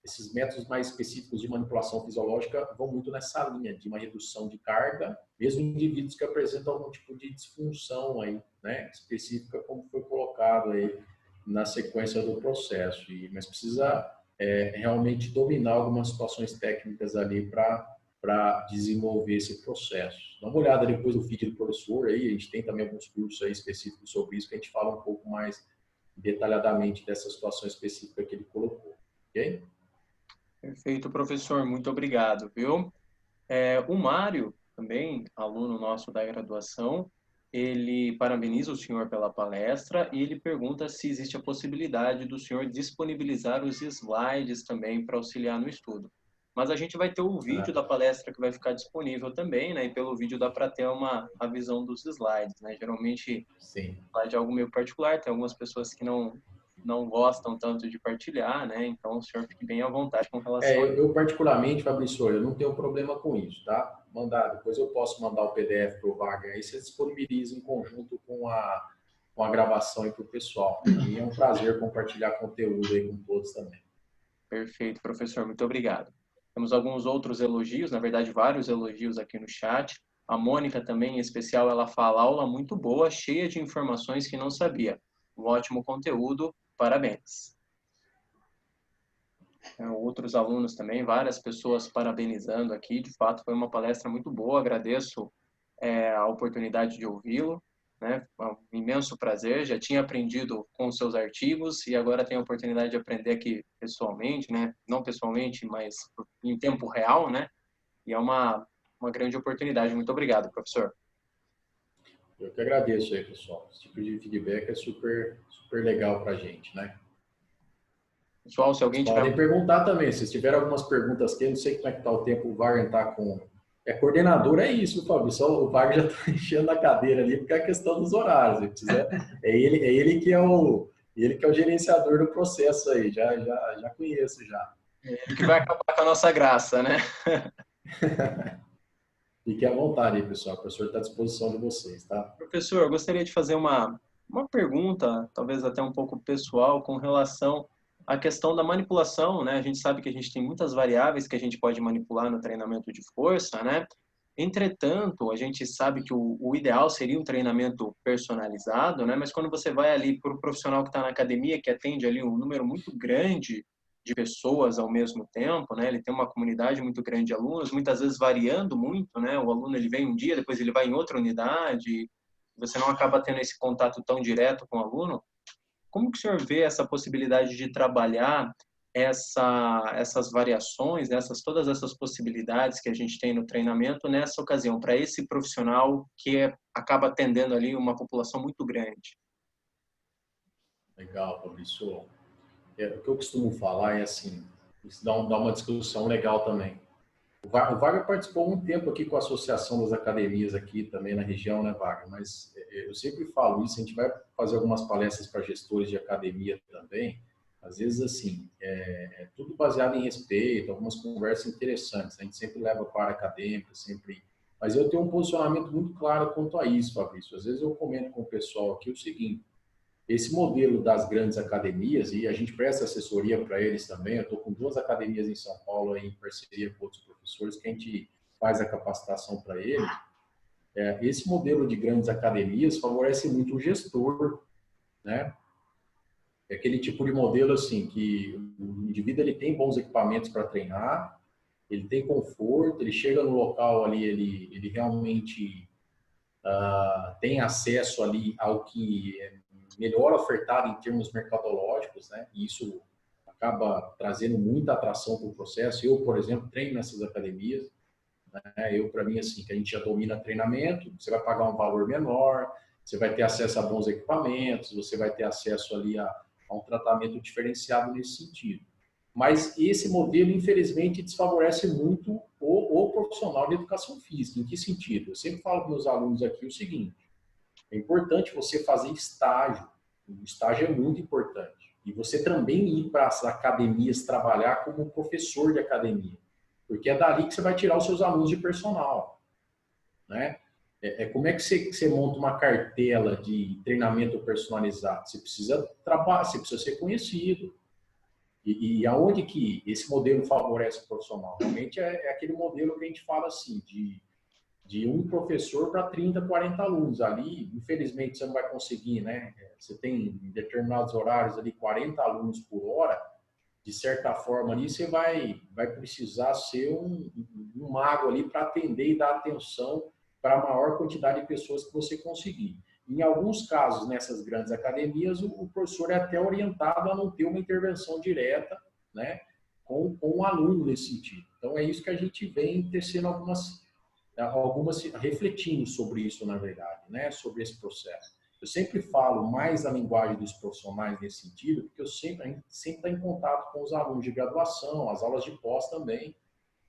esses métodos mais específicos de manipulação fisiológica vão muito nessa linha de uma redução de carga, mesmo em indivíduos que apresentam algum tipo de disfunção aí, né, específica, como foi colocado aí na sequência do processo. Mas precisa realmente dominar algumas situações técnicas ali para desenvolver esse processo. Dá uma olhada depois no vídeo do professor aí, a gente tem também alguns cursos aí específicos sobre isso, que a gente fala um pouco mais detalhadamente dessa situação específica que ele colocou, ok? Perfeito, professor, muito obrigado, viu? O Mário, também, aluno nosso da graduação, ele parabeniza o senhor pela palestra e ele pergunta se existe a possibilidade do senhor disponibilizar os slides também para auxiliar no estudo. mas a gente vai ter o vídeo da palestra que vai ficar disponível também, né? E pelo vídeo dá para ter a visão dos slides, né? Geralmente, Sim. slide é algo meio particular, tem algumas pessoas que não gostam tanto de partilhar, né? Então, o senhor fique bem à vontade com relação a... Eu particularmente, Fabrício, eu não tenho problema com isso, tá? Depois eu posso mandar o PDF para o Wagner, aí você disponibiliza em conjunto com a gravação aí para o pessoal. E é um prazer compartilhar conteúdo aí com todos também. Perfeito, professor, muito obrigado. Temos alguns outros elogios, na verdade, vários elogios aqui no chat. A Mônica também, em especial, ela fala aula muito boa, cheia de informações que não sabia. Um ótimo conteúdo, parabéns. Outros alunos também, várias pessoas parabenizando aqui. De fato, foi uma palestra muito boa. Agradeço a oportunidade de ouvi-lo, né? É um imenso prazer. Já tinha aprendido com os seus artigos e agora tenho a oportunidade de aprender aqui pessoalmente, né? Não pessoalmente, mas em tempo real, né? E é uma grande oportunidade. Muito obrigado, professor. Eu que agradeço aí, pessoal. Esse tipo de feedback é super, super legal para a gente, né? Pessoal, se alguém Podem tiver... perguntar também, se tiverem algumas perguntas aqui, eu não sei como é que está o tempo, o Wagner está com... coordenador, é isso, Fabrício. O Wagner já está enchendo a cadeira ali, porque é a questão dos horários. Se quiser, ele que é o gerenciador do processo aí, já conheço já. Ele que vai acabar com a nossa graça, né? Fique à vontade aí, pessoal. O professor está à disposição de vocês, tá? Professor, eu gostaria de fazer uma pergunta, talvez até um pouco pessoal, com relação à questão da manipulação, né? A gente sabe que a gente tem muitas variáveis que a gente pode manipular no treinamento de força, né? Entretanto, a gente sabe que o ideal seria um treinamento personalizado, né? Mas quando você vai ali para o profissional que está na academia, que atende ali um número muito grande de pessoas ao mesmo tempo, né? Ele tem uma comunidade muito grande de alunos, muitas vezes variando muito, né? O aluno ele vem um dia, depois ele vai em outra unidade, você não acaba tendo esse contato tão direto com o aluno. Como que o senhor vê essa possibilidade de trabalhar essas variações, todas essas possibilidades que a gente tem no treinamento nessa ocasião, para esse profissional que acaba atendendo ali uma população muito grande? Legal, Fabrício. O que eu costumo falar é assim, isso dá uma discussão legal também. O Wagner participou um tempo aqui com a Associação das Academias aqui também na região, né, Wagner? Mas eu sempre falo isso, a gente vai fazer algumas palestras para gestores de academia também. Às vezes, assim, tudo baseado em respeito, algumas conversas interessantes. A gente sempre leva para a acadêmica, sempre... Mas eu tenho um posicionamento muito claro quanto a isso, Fabrício. Às vezes eu comento com o pessoal aqui o seguinte, esse modelo das grandes academias, e a gente presta assessoria para eles também, eu estou com 2 academias em São Paulo aí, em parceria com outros professores, que a gente faz a capacitação para eles. Esse modelo de grandes academias favorece muito o gestor, né? É aquele tipo de modelo assim, que o indivíduo ele tem bons equipamentos para treinar, ele tem conforto, ele chega no local ali, ele realmente tem acesso ali ao que é melhor ofertado em termos mercadológicos, né? E isso acaba trazendo muita atração para o processo. Eu, por exemplo, treino nessas academias, né? Para mim, assim, que a gente já domina treinamento, você vai pagar um valor menor, você vai ter acesso a bons equipamentos, você vai ter acesso ali a um tratamento diferenciado nesse sentido. Mas esse modelo, infelizmente, desfavorece muito o profissional de educação física. Em que sentido? Eu sempre falo para meus alunos aqui o seguinte, é importante você fazer estágio. O estágio é muito importante. E você também ir para as academias trabalhar como professor de academia. Porque é dali que você vai tirar os seus alunos de personal. Né? Como é que você monta uma cartela de treinamento personalizado? Você precisa trabalhar, você precisa ser conhecido. E aonde que esse modelo favorece o profissional? Realmente é aquele modelo que a gente fala assim, de um professor para 30, 40 alunos. Ali, infelizmente, você não vai conseguir, né? Você tem em determinados horários ali 40 alunos por hora, de certa forma ali você vai precisar ser um mago ali para atender e dar atenção para a maior quantidade de pessoas que você conseguir. Em alguns casos, nessas grandes academias, o professor é até orientado a não ter uma intervenção direta, né, com o aluno nesse sentido. Então, é isso que a gente vem tecendo algumas refletindo sobre isso, na verdade, né, sobre esse processo. Eu sempre falo mais a linguagem dos profissionais nesse sentido, porque a gente sempre está em contato com os alunos de graduação, as aulas de pós também,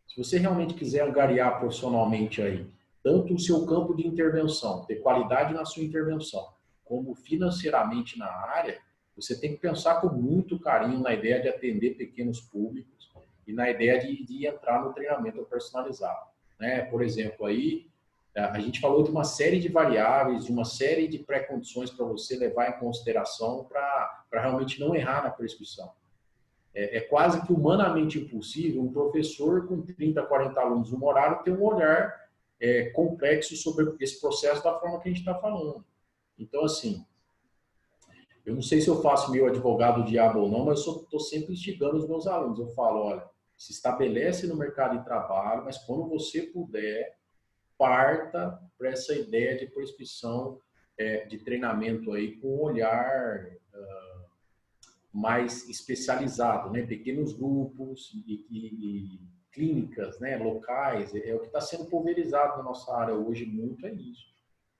Se você realmente quiser angariar profissionalmente aí, tanto o seu campo de intervenção, ter qualidade na sua intervenção, como financeiramente na área, você tem que pensar com muito carinho na ideia de atender pequenos públicos e na ideia de entrar no treinamento personalizado, né? Por exemplo, aí a gente falou de uma série de variáveis, de uma série de pré-condições para você levar em consideração para realmente não errar na prescrição. É quase que humanamente impossível um professor com 30, 40 alunos no horário ter um olhar complexo sobre esse processo da forma que a gente está falando. Então, assim, eu não sei se eu faço meu advogado diabo ou não, mas eu estou sempre instigando os meus alunos. Eu falo, olha, se estabelece no mercado de trabalho, mas quando você puder, parta para essa ideia de prescrição de treinamento aí com um olhar mais especializado, né? Pequenos grupos e clínicas, né? Locais, é o que está sendo pulverizado na nossa área hoje muito, é isso.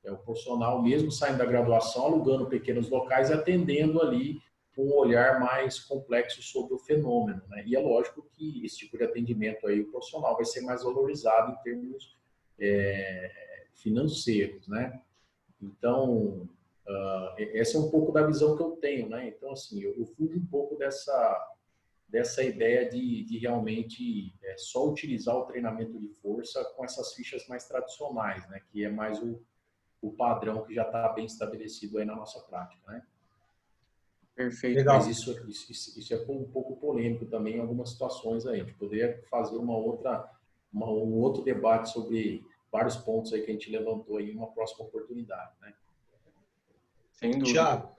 É o profissional mesmo saindo da graduação, alugando pequenos locais e atendendo ali com um olhar mais complexo sobre o fenômeno, né? E é lógico que esse tipo de atendimento aí, o profissional vai ser mais valorizado em termos financeiros, né? Então, essa é um pouco da visão que eu tenho, né? Então, assim, eu fujo um pouco dessa ideia de realmente só utilizar o treinamento de força com essas fichas mais tradicionais, né? Que é mais o padrão que já está bem estabelecido aí na nossa prática, né? Perfeito. Legal. Mas isso é um pouco polêmico também em algumas situações aí. A gente poderia fazer um outro debate sobre vários pontos aí que a gente levantou aí em uma próxima oportunidade, né? Sem dúvida.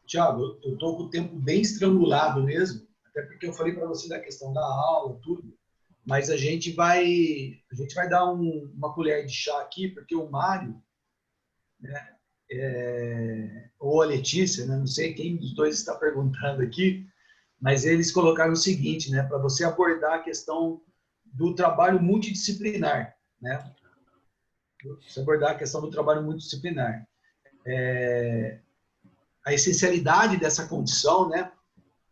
Tiago, eu estou com o tempo bem estrangulado mesmo, até porque eu falei para você da questão da aula, tudo, mas a gente vai dar uma colher de chá aqui, porque o Mário, né, ou a Letícia, né, não sei quem dos dois está perguntando aqui, mas eles colocaram o seguinte, né, para você abordar a questão do trabalho multidisciplinar, né? Você abordar a questão do trabalho multidisciplinar. A essencialidade dessa condição, né?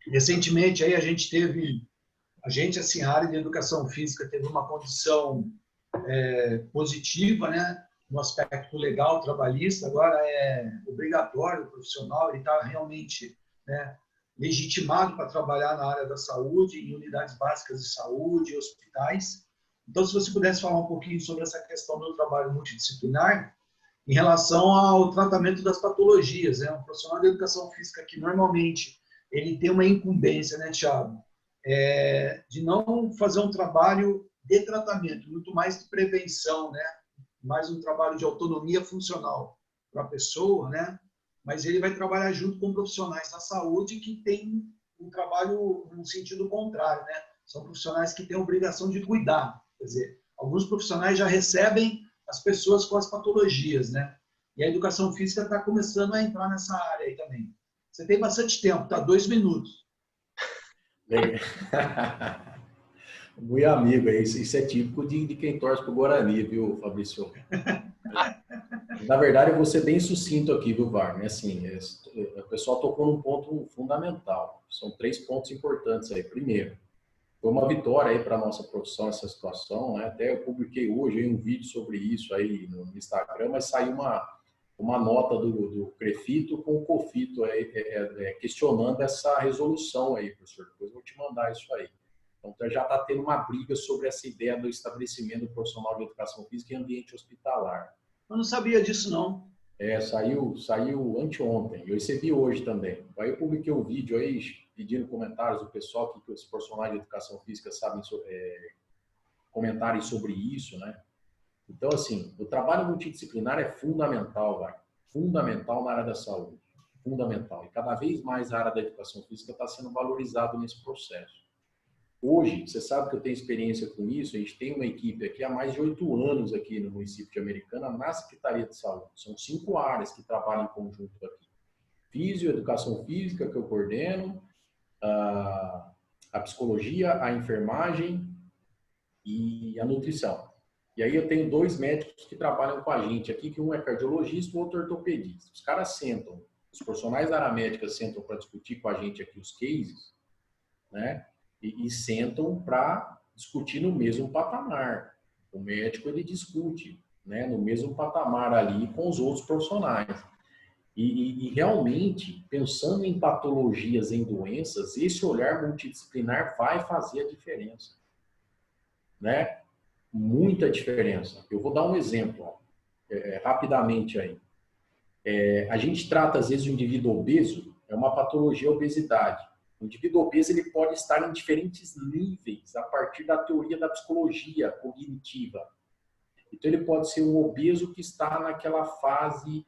Recentemente aí a gente assim, a área de educação física teve uma condição positiva, né? No aspecto legal trabalhista, agora é obrigatório o profissional, ele está realmente, né, legitimado para trabalhar na área da saúde, em unidades básicas de saúde, hospitais. Então, se você pudesse falar um pouquinho sobre essa questão do trabalho multidisciplinar, em relação ao tratamento das patologias, né? Um profissional de educação física que normalmente ele tem uma incumbência, né, Thiago, de não fazer um trabalho de tratamento, muito mais de prevenção, né? Mais um trabalho de autonomia funcional para a pessoa, né? Mas ele vai trabalhar junto com profissionais da saúde que têm um trabalho no sentido contrário, né? São profissionais que têm a obrigação de cuidar. Quer dizer, alguns profissionais já recebem as pessoas com as patologias, né? E a educação física está começando a entrar nessa área aí também. Você tem bastante tempo, tá? 2 minutos. Muito amigo, isso é típico de quem torce para o Guarani, viu, Fabrício? Na verdade, eu vou ser bem sucinto aqui, viu, Wagner? Assim, o pessoal tocou num ponto fundamental. São 3 pontos importantes aí. Primeiro, foi uma vitória aí para a nossa profissão essa situação, né? Até eu publiquei hoje aí um vídeo sobre isso aí no Instagram, mas saiu uma nota do CREFITO com o COFITO aí, questionando essa resolução aí, professor. Depois eu vou te mandar isso aí. Então, já está tendo uma briga sobre essa ideia do estabelecimento do profissional de educação física em ambiente hospitalar. Eu não sabia disso, não. Saiu anteontem. Eu recebi hoje também. Aí eu publiquei um vídeo aí, pedindo comentários do pessoal que os profissionais de educação física sabem comentarem sobre isso, né? Então, assim, o trabalho multidisciplinar é fundamental, vai. Fundamental na área da saúde. Fundamental. E cada vez mais a área da educação física está sendo valorizada nesse processo. Hoje, você sabe que eu tenho experiência com isso, a gente tem uma equipe aqui há mais de 8 anos aqui no município de Americana, na Secretaria de Saúde. São 5 áreas que trabalham em conjunto aqui. Físio, educação física, que eu coordeno, a psicologia, a enfermagem e a nutrição. E aí eu tenho 2 médicos que trabalham com a gente aqui, que um é cardiologista e o outro ortopedista. Os caras sentam, os profissionais da área médica sentam para discutir com a gente aqui os cases, né? e sentam para discutir no mesmo patamar. O médico, ele discute, né, no mesmo patamar ali com os outros profissionais. E realmente, pensando em patologias, em doenças, esse olhar multidisciplinar vai fazer a diferença, né? Muita diferença. Eu vou dar um exemplo, ó, rapidamente aí. A gente trata, às vezes, o indivíduo obeso, é uma patologia, a obesidade. O indivíduo obeso, ele pode estar em diferentes níveis a partir da teoria da psicologia cognitiva. Então, ele pode ser um obeso que está naquela fase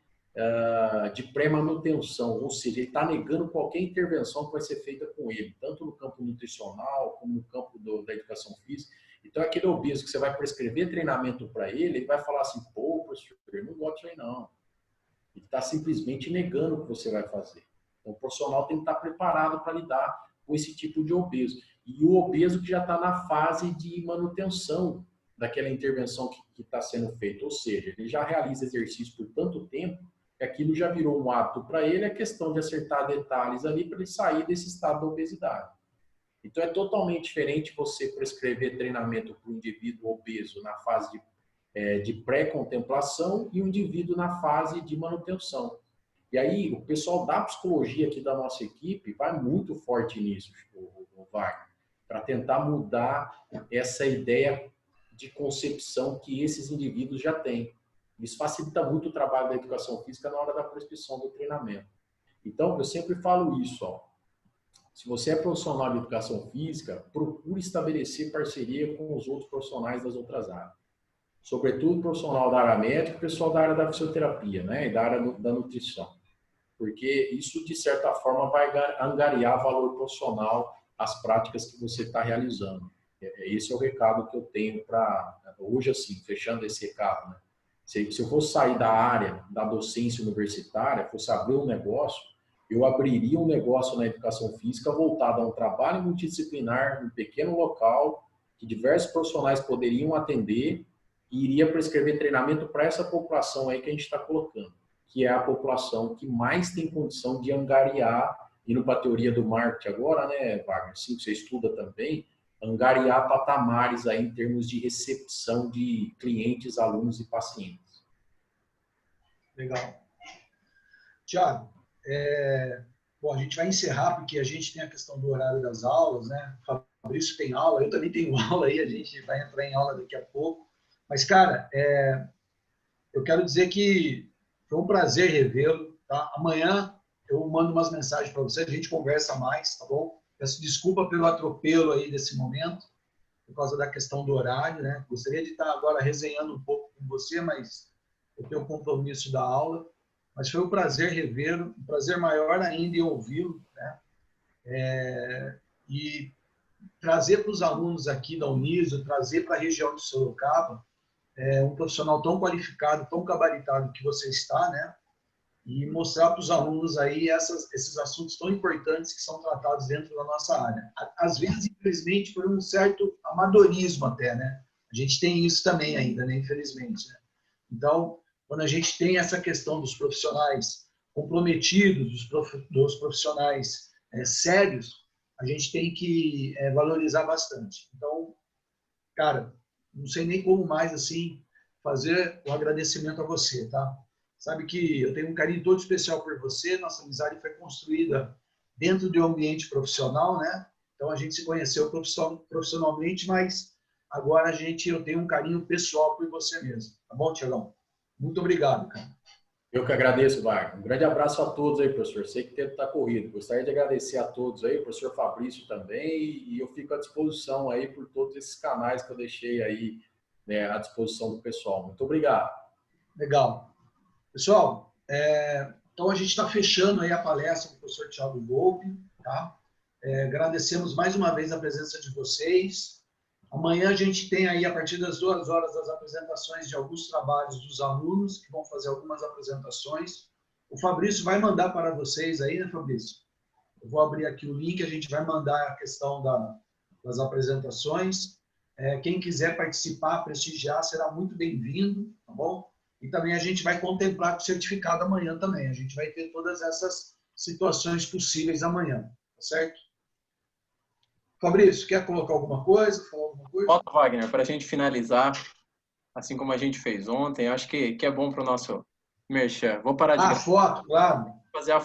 de pré-manutenção, ou seja, ele está negando qualquer intervenção que vai ser feita com ele, tanto no campo nutricional, como no campo da educação física. Então, aquele obeso que você vai prescrever treinamento para ele, ele vai falar assim, pô, professor, eu não gosto disso aí não. Ele está simplesmente negando o que você vai fazer. Então, o profissional tem que estar preparado para lidar com esse tipo de obeso. E o obeso que já está na fase de manutenção daquela intervenção que está sendo feita, ou seja, ele já realiza exercício por tanto tempo que aquilo já virou um hábito para ele, é questão de acertar detalhes ali para ele sair desse estado da obesidade. Então, é totalmente diferente você prescrever treinamento para o indivíduo obeso na fase de pré-contemplação e o indivíduo na fase de manutenção. E aí, o pessoal da psicologia aqui da nossa equipe vai muito forte nisso, o Wagner, para tentar mudar essa ideia de concepção que esses indivíduos já têm. Isso facilita muito o trabalho da educação física na hora da prescrição do treinamento. Então, eu sempre falo isso, ó. Se você é profissional de educação física, procure estabelecer parceria com os outros profissionais das outras áreas. Sobretudo o profissional da área médica e o pessoal da área da fisioterapia, né? E da área da nutrição. Porque isso, de certa forma, vai angariar valor profissional às práticas que você está realizando. Esse é o recado que eu tenho para... Hoje, assim, fechando esse recado, né? Se eu fosse sair da área da docência universitária, fosse abrir um negócio, eu abriria um negócio na educação física voltado a um trabalho multidisciplinar, num pequeno local, que diversos profissionais poderiam atender e iria prescrever treinamento para essa população aí que a gente está colocando, que é a população que mais tem condição de angariar, indo para a teoria do marketing agora, né, Wagner? Sim, você estuda também, angariar patamares aí em termos de recepção de clientes, alunos e pacientes. Legal. Tiago, bom, a gente vai encerrar porque a gente tem a questão do horário das aulas, né? O Fabrício tem aula, eu também tenho aula aí, a gente vai entrar em aula daqui a pouco. Mas, cara, eu quero dizer que foi um prazer revê-lo, tá? Amanhã eu mando umas mensagens para você, a gente conversa mais, tá bom? Peço desculpa pelo atropelo aí desse momento, por causa da questão do horário, né? Gostaria de estar agora resenhando um pouco com você, mas eu tenho um compromisso da aula. Mas foi um prazer revê-lo, um prazer maior ainda em ouvi-lo, né? E trazer para os alunos aqui da Uniso, trazer para a região de Sorocaba, um profissional tão qualificado, tão gabaritado que você está, né? E mostrar para os alunos aí esses assuntos tão importantes que são tratados dentro da nossa área. Às vezes, infelizmente, por um certo amadorismo até, né? A gente tem isso também ainda, né? Infelizmente, né? Então, quando a gente tem essa questão dos profissionais comprometidos, dos profissionais sérios, a gente tem que valorizar bastante. Então, cara, não sei nem como mais, assim, fazer o agradecimento a você, tá? Sabe que eu tenho um carinho todo especial por você, nossa amizade foi construída dentro de um ambiente profissional, né? Então, a gente se conheceu profissionalmente, mas agora eu tenho um carinho pessoal por você mesmo. Tá bom, Tiagão? Muito obrigado, cara. Eu que agradeço, Wagner. Um grande abraço a todos aí, professor. Sei que o tempo está corrido. Gostaria de agradecer a todos aí, o professor Fabrício também, e eu fico à disposição aí por todos esses canais que eu deixei aí, né, à disposição do pessoal. Muito obrigado. Legal. Pessoal, então a gente está fechando aí a palestra do professor Thiago Volpe, tá? Agradecemos mais uma vez a presença de vocês. Amanhã a gente tem aí, a partir das 2 horas, as apresentações de alguns trabalhos dos alunos, que vão fazer algumas apresentações. O Fabrício vai mandar para vocês aí, né, Fabrício? Eu vou abrir aqui o link, a gente vai mandar a questão das apresentações. Quem quiser participar, prestigiar, será muito bem-vindo, tá bom? E também a gente vai contemplar com o certificado amanhã também. A gente vai ter todas essas situações possíveis amanhã, tá certo? Fabrício, quer colocar alguma coisa? Falar alguma coisa? Foto, Wagner, para a gente finalizar, assim como a gente fez ontem, acho que é bom para o nosso merchan. Vou parar de Foto, claro. fazer a